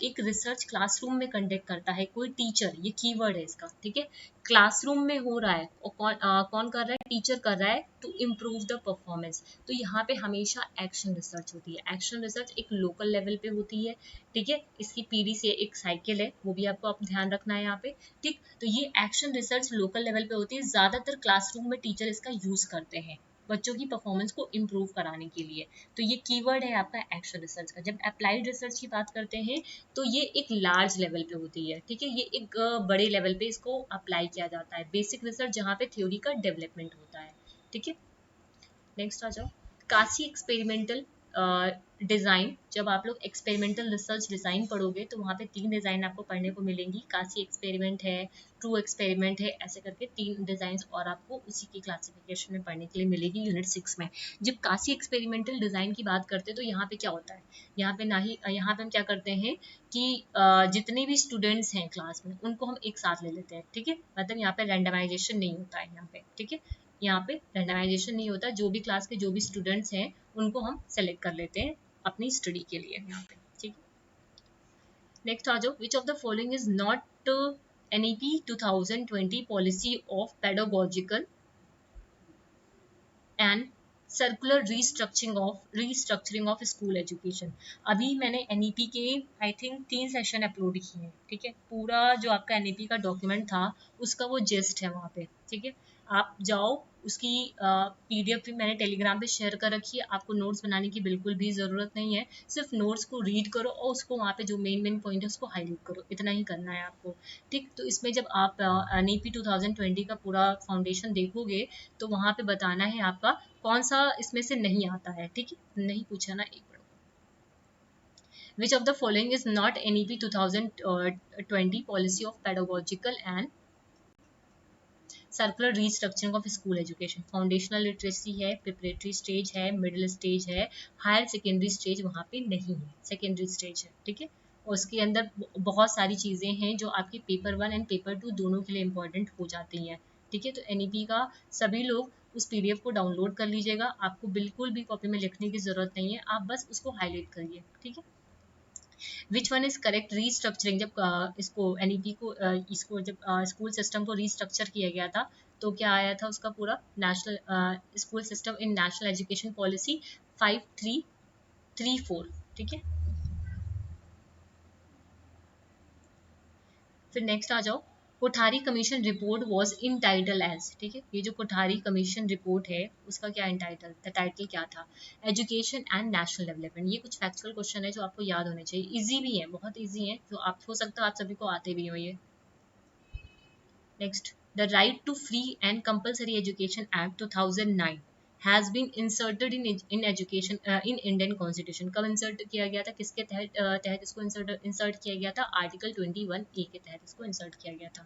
एक रिसर्च क्लासरूम में कंडक्ट करता है कोई टीचर, ये कीवर्ड है इसका। ठीक है, क्लासरूम में हो रहा है और कौन कर रहा है, टीचर कर रहा है टू इम्प्रूव द परफॉर्मेंस। तो यहाँ पे हमेशा एक्शन रिसर्च होती है। एक्शन रिसर्च एक लोकल लेवल पे होती है। ठीक है, इसकी पीडी से एक साइकिल है, वो भी आपको ध्यान रखना है यहाँ पे। ठीक, तो ये एक्शन रिसर्च लोकल लेवल पे होती है, ज्यादातर क्लासरूम में टीचर इसका यूज करते हैं बच्चों की परफॉर्मेंस को इम्प्रूव कराने के लिए। तो ये कीवर्ड है आपका एक्शन रिसर्च का। जब अप्लाइड रिसर्च की बात करते हैं तो ये एक लार्ज लेवल पे होती है। ठीक है, ये एक बड़े लेवल पे इसको अप्लाई किया जाता है। बेसिक रिसर्च जहाँ पे थ्योरी का डेवलपमेंट होता है। ठीक है, नेक्स्ट आ जाओ, काशी एक्सपेरिमेंटल डिजाइन। जब आप लोग एक्सपेरिमेंटल रिसर्च डिजाइन पढ़ोगे तो वहाँ पे 3 डिजाइन आपको पढ़ने को मिलेंगी। काशी एक्सपेरिमेंट है, ट्रू एक्सपेरिमेंट है, ऐसे करके 3 डिजाइन और आपको उसी की क्लासिफिकेशन में पढ़ने के लिए मिलेगी यूनिट 6 में। जब काशी एक्सपेरिमेंटल डिजाइन की बात करते हैं तो यहाँ पे क्या होता है, यहाँ पे हम क्या करते हैं कि जितने भी स्टूडेंट्स हैं क्लास में उनको हम एक साथ ले लेते हैं। ठीक है, मतलब यहाँ पे रैंडमाइजेशन नहीं होता है यहाँ पे। ठीक है, यहाँ पे रैंडमाइजेशन नहीं होता, जो भी क्लास के जो भी स्टूडेंट्स हैं उनको हम सेलेक्ट कर लेते हैं अपनी स्टडी के लिए यहाँ पे। ठीक है, नेक्स्ट आ जाओ, which of the following is not NEP 2020 policy of pedagogical and circular restructuring of school education. अभी मैंने NEP के आई थिंक 3 सेशन अपलोड किए हैं। ठीक है, पूरा जो आपका NEP का डॉक्यूमेंट था उसका वो जेस्ट है वहाँ पे। ठीक है, आप जाओ, उसकी PDF भी मैंने टेलीग्राम पे शेयर कर रखी है। आपको नोट्स बनाने की बिल्कुल भी ज़रूरत नहीं है, सिर्फ नोट्स को रीड करो और उसको वहाँ पे जो मेन पॉइंट है उसको हाईलाइट करो, इतना ही करना है आपको। ठीक, तो इसमें जब आप NEP 2020 का पूरा फाउंडेशन देखोगे तो वहाँ पे बताना है आपका कौन सा इसमें से नहीं आता है। ठीक है, नहीं पूछा ना, एक बार, which of the following is not NEP 2020 policy of pedagogical and circular restructuring of school education. Foundational literacy है, प्रिपरेटरी स्टेज है, मिडिल स्टेज है, हायर सेकेंडरी स्टेज वहाँ पे नहीं है, सेकेंडरी स्टेज है। ठीक है, और उसके अंदर बहुत सारी चीज़ें हैं जो आपकी पेपर 1 एंड पेपर 2 दोनों के लिए इंपॉर्टेंट हो जाती हैं। ठीक है, तो NEP का सभी लोग उस PDF को डाउनलोड कर लीजिएगा। आपको बिल्कुल भी कॉपी में लिखने की जरूरत नहीं है, आप बस उसको हाईलाइट करिए। ठीक है, which one is correct, restructuring. जब इसको NEP को इसको जब स्कूल सिस्टम को रीस्ट्रक्चर किया गया था तो क्या आया था उसका पूरा, national school system in national education policy 5334। ठीक है, फिर नेक्स्ट आ जाओ, Kothari commission report was entitled as. ठीक है, ये जो कोठारी कमीशन रिपोर्ट है उसका क्या इन टाइटल, द टाइटल क्या था, एजुकेशन एंड नेशनल डेवलपमेंट। ये कुछ फैक्चुअल क्वेश्चन है जो आपको याद होने चाहिए, इजी भी है, बहुत इजी है, जो आप हो सकता है आप सभी को आते भी हो ये। Next, the right to free and compulsory education act 2009 has been inserted in education in Indian Constitution। कब इंसर्ट किया गया था, किसके तहत इसको इंसर्ट किया गया था, आर्टिकल 21A के तहत इसको इंसर्ट किया गया था।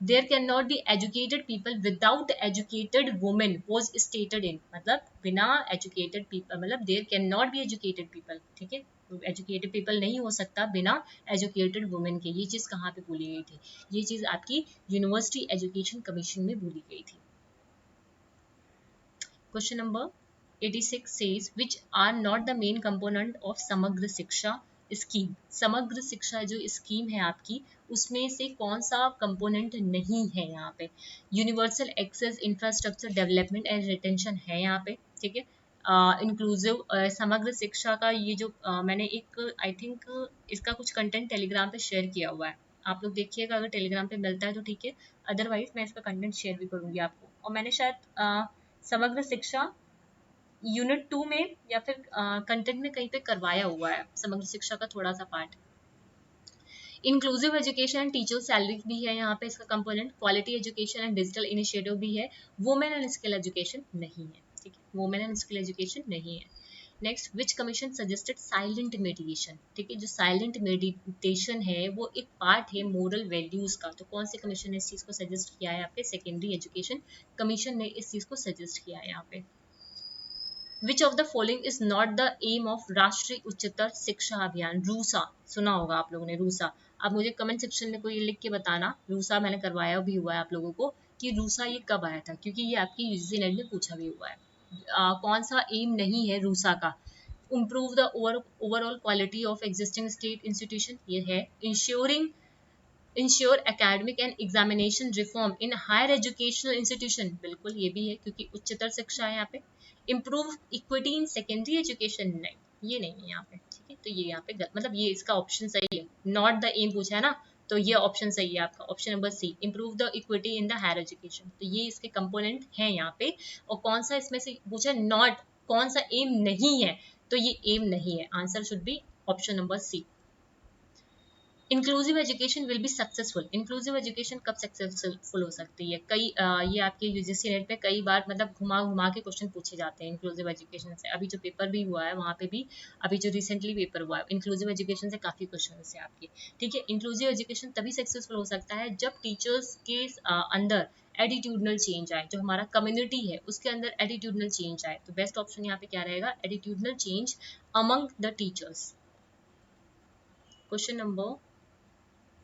There cannot be educated people without educated women was stated in, मतलब बिना educated people, मतलब there cannot be educated people। ठीक है, educated people नहीं हो सकता बिना educated women के। ये चीज़ कहाँ पे बोली गई थी, ये चीज़ आपकी यूनिवर्सिटी एजुकेशन कमीशन में बोली गई थी। Question number 86 says which are not the main component of समग्र शिक्षा स्कीम। समग्र शिक्षा जो स्कीम है आपकी उसमें से कौन सा कंपोनेंट नहीं है यहाँ पे, universal access infrastructure development and retention है यहाँ पे। ठीक है, इंक्लूसिव समग्र शिक्षा का ये जो मैंने एक आई थिंक इसका कुछ कंटेंट टेलीग्राम पे शेयर किया हुआ है, आप लोग देखिएगा, अगर टेलीग्राम पे मिलता है तो ठीक है, अदरवाइज मैं इसका कंटेंट शेयर भी करूंगी आपको। और मैंने शायद समग्र शिक्षा यूनिट 2 में या फिर कंटेंट में कहीं पे करवाया हुआ है समग्र शिक्षा का थोड़ा सा part. Inclusive education teacher salary भी है यहाँ पे इसका component, quality education and digital initiative भी है, वुमेन एंड स्किल एजुकेशन नहीं है। ठीक है, वुमेन एंड स्किल एजुकेशन नहीं है। नेक्स्ट, विच कमीशन सजेस्टेड साइलेंट मेडिटेशन। ठीक है, जो साइलेंट मेडिटेशन है वो एक पार्ट है मोरल वैल्यूज का, तो कौन से कमीशन ने इस चीज को सजेस्ट किया है, आपके सेकेंडरी एजुकेशन कमीशन ने इस चीज को सजेस्ट किया है यहाँ पे। Which of the following is not the aim of Rashtriya Uchchatar शिक्षा अभियान, रूसा, सुना होगा आप लोगों ने रूसा, आप मुझे कमेंट सेक्शन में कोई लिख के बताना, रूसा मैंने करवाया भी हुआ है आप लोगों को, कि रूसा ये कब आया था, क्योंकि ये आपकी यूजीसी नेट में पूछा भी हुआ है। कौन सा एम नहीं है रूसा का? improve the overall quality of existing state institution, ये है। Ensure academic and examination reform in higher educational institution, बिल्कुल ये भी है क्योंकि उच्चतर शिक्षा है यहाँ पे। Improve equity in secondary education, नहीं ये नहीं है यहाँ पे, ठीक है, तो ये यहाँ पे मतलब ये इसका ऑप्शन सही है, नॉट द एम पूछा है ना, तो ये ऑप्शन सही है आपका, option number C, improve the equity in the higher education, तो ये इसके कंपोनेंट हैं यहाँ पे। और कौन सा इसमें से पूछा नॉट, कौन सा एम नहीं है, तो ये एम नहीं है, answer should be option number C. Inclusive education will be successful, inclusive education कब सक्सेसफुल हो सकती है? कई ये आपके यूजीसी नेट पे कई बार मतलब घुमा घुमा के क्वेश्चन पूछे जाते हैं इंक्लूसिव एजुकेशन से। अभी जो पेपर भी हुआ है वहाँ पे भी, अभी जो रिसेंटली पेपर हुआ है इंक्लूसिव एजुकेशन से काफी क्वेश्चन है आपके, ठीक है। इंक्लूसिव एजुकेशन तभी सक्सेसफुल हो सकता है जब टीचर्स के अंदर एटीट्यूडनल चेंज आए, जो हमारा कम्युनिटी है उसके अंदर एटीट्यूडनल चेंज आए, तो बेस्ट ऑप्शन यहाँ पे क्या रहेगा? Attitudinal change among the teachers. Question number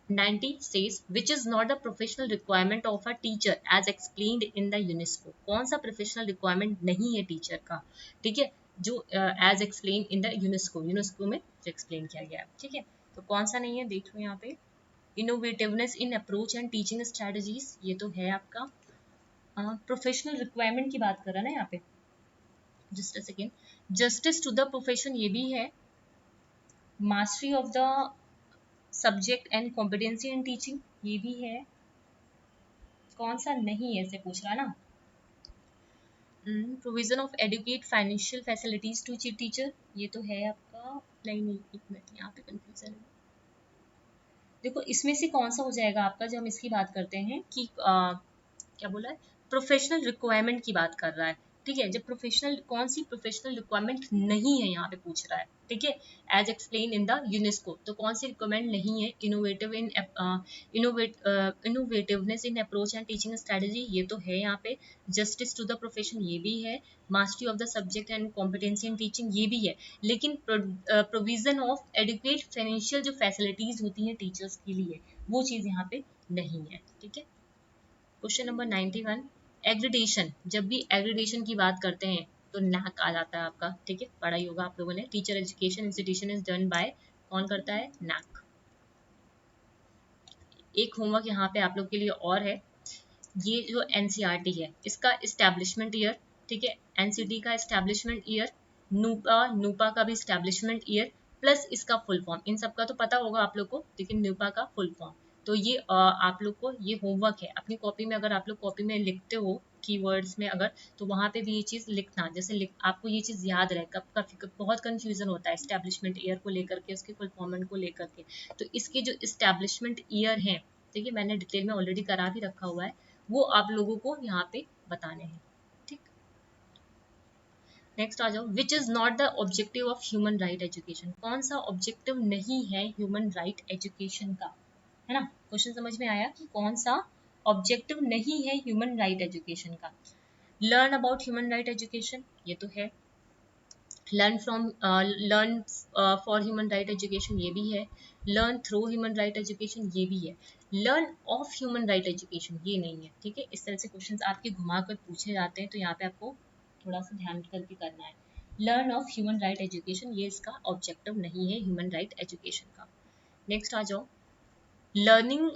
90 says which is not the professional requirement of a teacher as explained in the UNESCO, कौन सा प्रोफेशनल रिक्वायरमेंट नहीं है टीचर का, ठीक है, जो as explain in the UNESCO, UNESCO में जो एक्सप्लेन किया गया है, ठीक है, तो कौन सा नहीं है देख लो यहाँ पे। Innovativeness in approach and teaching strategies, ये तो है आपका, प्रोफेशनल रिक्वायरमेंट की बात कर रहा है ना यहाँ पे, just a second. Justice to the profession ये भी है, mastery of the subject and competency in teaching ये भी है, कौन सा नहीं है ऐसे पूछ रहा ना। Provision of adequate financial facilities to teacher, ये तो है आपका, नहीं एक मिनट यहाँ पे कंफ्यूजन है। देखो इसमें से कौन सा हो जाएगा आपका, जब हम इसकी बात करते हैं कि क्या बोला है, प्रोफेशनल रिक्वायरमेंट की बात कर रहा है, ठीक है, जब प्रोफेशनल, कौन सी प्रोफेशनल रिक्वायरमेंट नहीं है यहाँ पे पूछ रहा है, ठीक है, as explain in the UNESCO, तो कौन सी रिक्वायरमेंट नहीं है? Innovativeness in approach and teaching strategy, ये तो है यहाँ पे। जस्टिस टू द प्रोफेशन ये भी है, mastery of the subject and competency in teaching ये भी है, लेकिन प्रोविजन ऑफ एडुकेट फाइनेंशियल जो फैसिलिटीज होती हैं टीचर्स के लिए, वो चीज़ यहाँ पे नहीं है, ठीक है। क्वेश्चन नंबर 91, एग्रीडेशन, जब भी एग्रीडेशन की बात करते हैं तो नैक आ जाता है आपका, ठीक है, पढ़ा ही होगा आप लोगों ने, teacher education institution is done by, कौन करता है? नैक। एक होमवर्क यहाँ पे आप लोग के लिए और है, ये जो एनसीईआरटी है इसका इस्टेब्लिशमेंट ईयर, ठीक है, एनसीटी का इस्टेब्लिशमेंट ईयर, नूपा का भी इस्टेब्लिशमेंट ईयर, प्लस इसका फुल फॉर्म, इन सब का तो पता होगा आप लोग को, लेकिन नूपा का फुल फॉर्म, तो ये आप लोग को ये होमवर्क है अपनी कॉपी में, अगर आप लोग कॉपी में लिखते हो कीवर्ड्स में अगर, तो वहाँ पे भी ये चीज़ लिखना, जैसे आपको ये चीज़ याद रहे, कब बहुत कंफ्यूजन होता है एस्टेब्लिशमेंट ईयर को लेकर के, उसके फुल फॉर्मेट को लेकर के, तो इसके जो इस्टेब्लिशमेंट ईयर हैं, ठीक है, मैंने डिटेल में ऑलरेडी करा भी रखा हुआ है, वो आप लोगों को यहाँ पे बताने हैं, ठीक। नेक्स्ट आ जाओ, which is not the objective of human right education, कौन सा ऑब्जेक्टिव नहीं है ह्यूमन राइट एजुकेशन का, है ना, क्वेश्चन समझ में आया कि कौन सा ऑब्जेक्टिव नहीं है ह्यूमन राइट एजुकेशन का। Learn about human right education, ये तो है। Learn for human right education, ये भी है। Learn through human right education, ये भी है। Learn of human right education, ये नहीं है, ठीक है, इस तरह से क्वेश्चंस आपके घुमा कर पूछे जाते हैं, तो यहाँ पे आपको थोड़ा सा ध्यान करके करना है। Learn of human right education, ये इसका ऑब्जेक्टिव नहीं है ह्यूमन राइट एजुकेशन का। नेक्स्ट आ जाओ, learning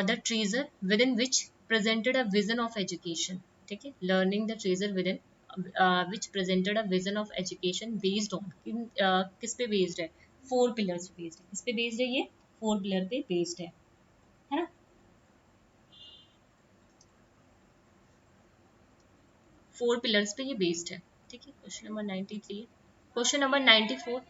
the treasure with in which presented a vision of education, ठीक है, learning the treasure with in which presented a vision of education based on किस पे बेस्ड है? 4 पिलर्स पे बेस्ड है, किस पे बेस्ड है? ये 4 पिलर पे बेस्ड है ना, 4 पिलर्स पे ये बेस्ड है, ठीक है। Question number 93, question number 94,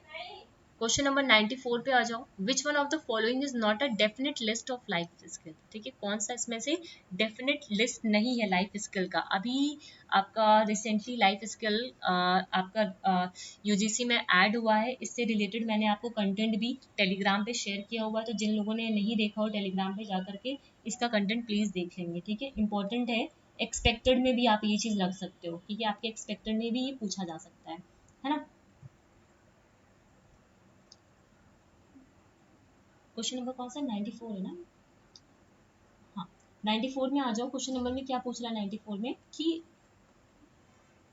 question number 94 पे आ जाओ, which one of the following is not a definite list of life skill, ठीक है, कौन सा इसमें से डेफिनेट लिस्ट नहीं है लाइफ स्किल का। अभी आपका रिसेंटली लाइफ स्किल आपका यूजीसी में ऐड हुआ है, इससे रिलेटेड मैंने आपको कंटेंट भी टेलीग्राम पे शेयर किया हुआ है, तो जिन लोगों ने नहीं देखा हो टेलीग्राम पे जा करके इसका कंटेंट प्लीज देख लेंगे, ठीक है, इंपॉर्टेंट है। एक्सपेक्टेड में भी आप ये चीज लग सकते हो, ठीक है, आपके एक्सपेक्टेड में भी ये पूछा जा सकता है ना। क्वेश्चन नंबर कौन सा 94 है ना? हाँ 94 में आ जाओ। क्वेश्चन नंबर में क्या पूछ रहा है 94 में कि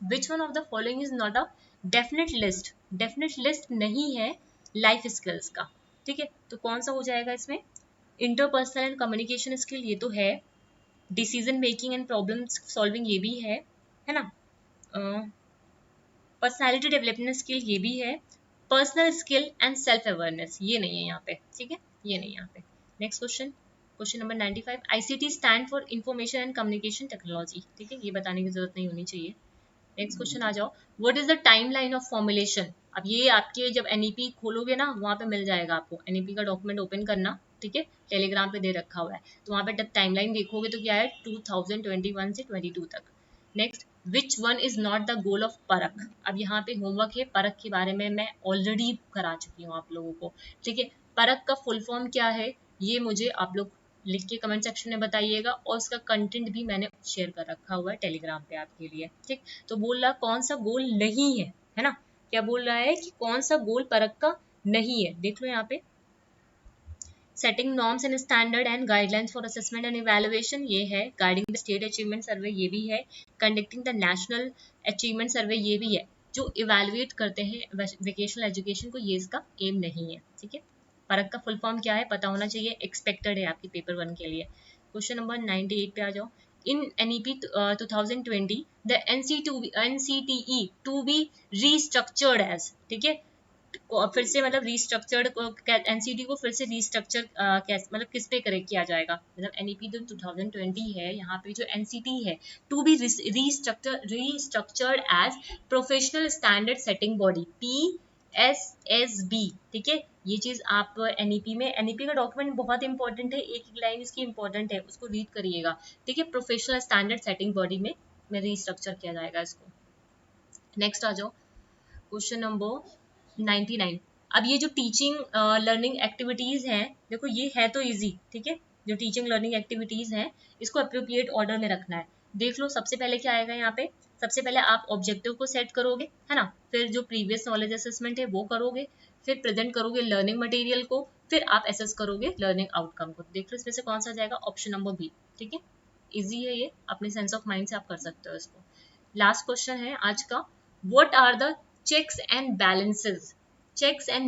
which one of the following is not a definite list. Definite list नहीं है लाइफ स्किल्स का, ठीक है। तो कौन सा हो जाएगा इसमें? इंटरपर्सनल एंड कम्युनिकेशन स्किल ये तो है, decision making and problem solving ये भी है ना, पर्सनालिटी डेवलपमेंट स्किल ये भी है, personal skill and self awareness ये नहीं है यहाँ पे, ठीक है, ये नहीं है यहाँ पे। Next question, question number 95, ICT stand for information and communication technology, ठीक है, ये बताने की जरूरत नहीं होनी चाहिए। नेक्स्ट क्वेश्चन आ जाओ, what is the time line of formulation. अब ये आपके जब एनईपी खोलोगे ना वहाँ पे मिल जाएगा आपको, एनईपी का डॉक्यूमेंट ओपन करना, ठीक है, टेलीग्राम पे दे रखा हुआ है, तो वहाँ पे जब टाइमलाइन देखोगे तो क्या है 2021 से 22 तक। Next, which one is not the goal of परख। अब यहाँ पे होमवर्क है, परख के बारे में मैं ऑलरेडी करा चुकी हूँ आप लोगों को, ठीक है। परख का फुल फॉर्म क्या है ये मुझे आप लोग लिख के कमेंट सेक्शन में बताइएगा, और उसका कंटेंट भी मैंने शेयर कर रखा हुआ है टेलीग्राम पे आपके लिए, ठीक। तो बोल रहा कौन सा गोल नहीं है ना, क्या बोल रहा है कि कौन सा गोल परख का नहीं है, देख लो यहाँ पे। Setting norms and standard and guidelines for assessment and evaluation ये है, गाइडिंग द स्टेट अचीवमेंट सर्वे ये भी है, कंडक्टिंग द नेशनल अचीवमेंट सर्वे ये भी है, जो इवैल्यूएट करते हैं वोकेशनल एजुकेशन को, ये इसका एम नहीं है, ठीक है। परख का फुल फॉर्म क्या है पता होना चाहिए, एक्सपेक्टेड है आपकी पेपर 1 के लिए। क्वेश्चन नंबर 98 पे आ जाओ, in NEP 2020 the NCTE to be restructured as, ठीक है, फिर से मतलब रीस्ट्रक्चर्ड एनसीटी को फिर से रीस्ट्रक्चर मतलब किस पे करेक्ट किया जाएगा, मतलब एनईपी जो 2020 है यहाँ पे जो एनसीटी है to be restructured as professional standard setting body PSSB, ठीक है। ये चीज आप एनईपी में, एनईपी का डॉक्यूमेंट बहुत इंपॉर्टेंट है, एक एक लाइन इसकी इंपॉर्टेंट है, उसको रीड करिएगा, ठीक है। प्रोफेशनल स्टैंडर्ड सेटिंग बॉडी में रीस्ट्रक्चर किया जाएगा इसको। नेक्स्ट आ जाओ, क्वेश्चन नंबर 99, अब ये जो टीचिंग लर्निंग एक्टिविटीज हैं, देखो ये है तो इजी, ठीक है, जो टीचिंग लर्निंग एक्टिविटीज हैं इसको अप्रोप्रिएट ऑर्डर में रखना है। देख लो सबसे पहले क्या आएगा यहाँ पे, सबसे पहले आप ऑब्जेक्टिव को सेट करोगे, है ना, फिर जो प्रीवियस नॉलेज असेसमेंट है वो करोगे, फिर प्रेजेंट करोगे लर्निंग मटेरियल को, फिर आप एसेस करोगे लर्निंग आउटकम को। देख लो इसमें से कौन सा जाएगा, ऑप्शन नंबर बी, ठीक है, इजी है ये, अपने सेंस ऑफ माइंड से आप कर सकते हो इसको। लास्ट क्वेश्चन है आज का, what are the checks and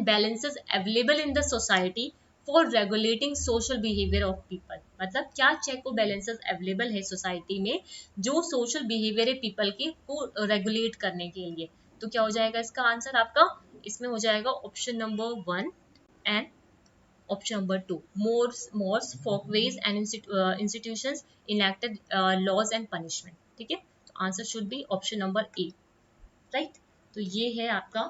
balances available in the society for regulating social behavior of people। मतलब क्या चेक और बैलेंसेस अवेलेबल है सोसाइटी में जो सोशल बिहेवियर है पीपल के को रेगुलेट करने के लिए। तो क्या हो जाएगा इसका आंसर आपका, इसमें हो जाएगा option number 1 and option number 2, mores folkways and institutions enacted laws and punishment, ठीक है। तो answer should be option number A, right. तो ये है आपका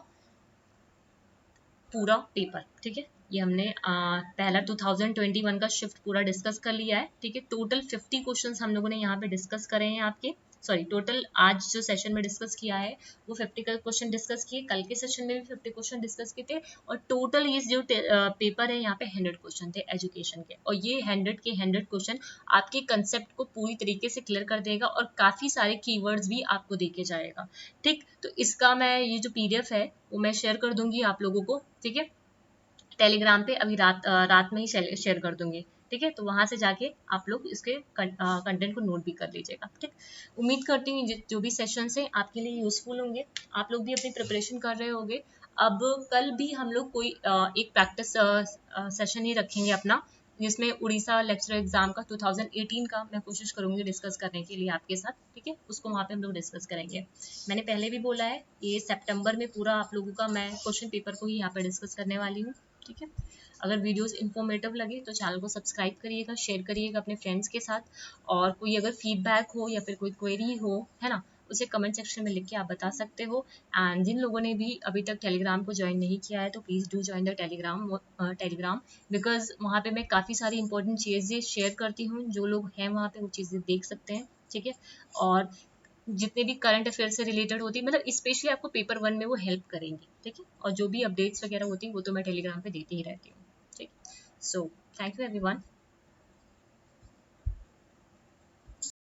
पूरा पेपर, ठीक है, ये हमने पहला 2021 का शिफ्ट पूरा डिस्कस कर लिया है, ठीक है। टोटल 50 क्वेश्चंस हम लोगों ने यहाँ पे डिस्कस करे हैं आपके, सॉरी टोटल आज जो सेशन में डिस्कस किया है वो 50 का क्वेश्चन डिस्कस किए, कल के सेशन में भी 50 क्वेश्चन डिस्कस किए थे, और टोटल ये जो पेपर है यहाँ पे 100 क्वेश्चन थे एजुकेशन के, और ये 100 के 100 क्वेश्चन आपके कंसेप्ट को पूरी तरीके से क्लियर कर देगा, और काफी सारे कीवर्ड्स भी आपको देके जाएगा, ठीक। तो इसका मैं ये जो PDF है वो मैं शेयर कर दूंगी आप लोगों को, ठीक है, टेलीग्राम पे अभी रात में ही शेयर कर दूंगी, ठीक है। तो वहां से जाके आप लोग इसके कंटेंट को नोट भी कर लीजिएगा, ठीक। उम्मीद करती हूँ जो भी सेशंस हैं आपके लिए यूजफुल होंगे, आप लोग भी अपनी प्रिपरेशन कर रहे होंगे। अब कल भी हम लोग कोई एक प्रैक्टिस सेशन ही रखेंगे अपना, जिसमें उड़ीसा लेक्चर एग्जाम का 2018 का मैं कोशिश करूंगी डिस्कस करने के लिए आपके साथ, ठीक है, उसको वहाँ पे हम लोग डिस्कस करेंगे। मैंने पहले भी बोला है ये सितंबर में पूरा आप लोगों का मैं क्वेश्चन पेपर को ही यहाँ पे डिस्कस करने वाली हूँ, ठीक है। अगर वीडियोस इन्फॉर्मेटिव लगे तो चैनल को सब्सक्राइब करिएगा, शेयर करिएगा अपने फ्रेंड्स के साथ, और कोई अगर फीडबैक हो या फिर कोई क्वेरी हो, है ना, उसे कमेंट सेक्शन में लिख के आप बता सकते हो। एंड जिन लोगों ने भी अभी तक टेलीग्राम को ज्वाइन नहीं किया है तो please do join the Telegram because वहाँ पे मैं काफ़ी सारी इंपॉर्टेंट चीज़ें शेयर करती हूँ, जो लोग हैं वहाँ पे वो चीज़ें देख सकते हैं, ठीक है। और जितने भी करंट अफेयर से रिलेटेड होती है, मतलब स्पेशली आपको पेपर 1 में वो हेल्प करेंगी, ठीक है। और जो भी अपडेट्स वगैरह होती है वो तो मैं टेलीग्राम पे देती ही रहती हूँ, ठीक। So thank you everyone.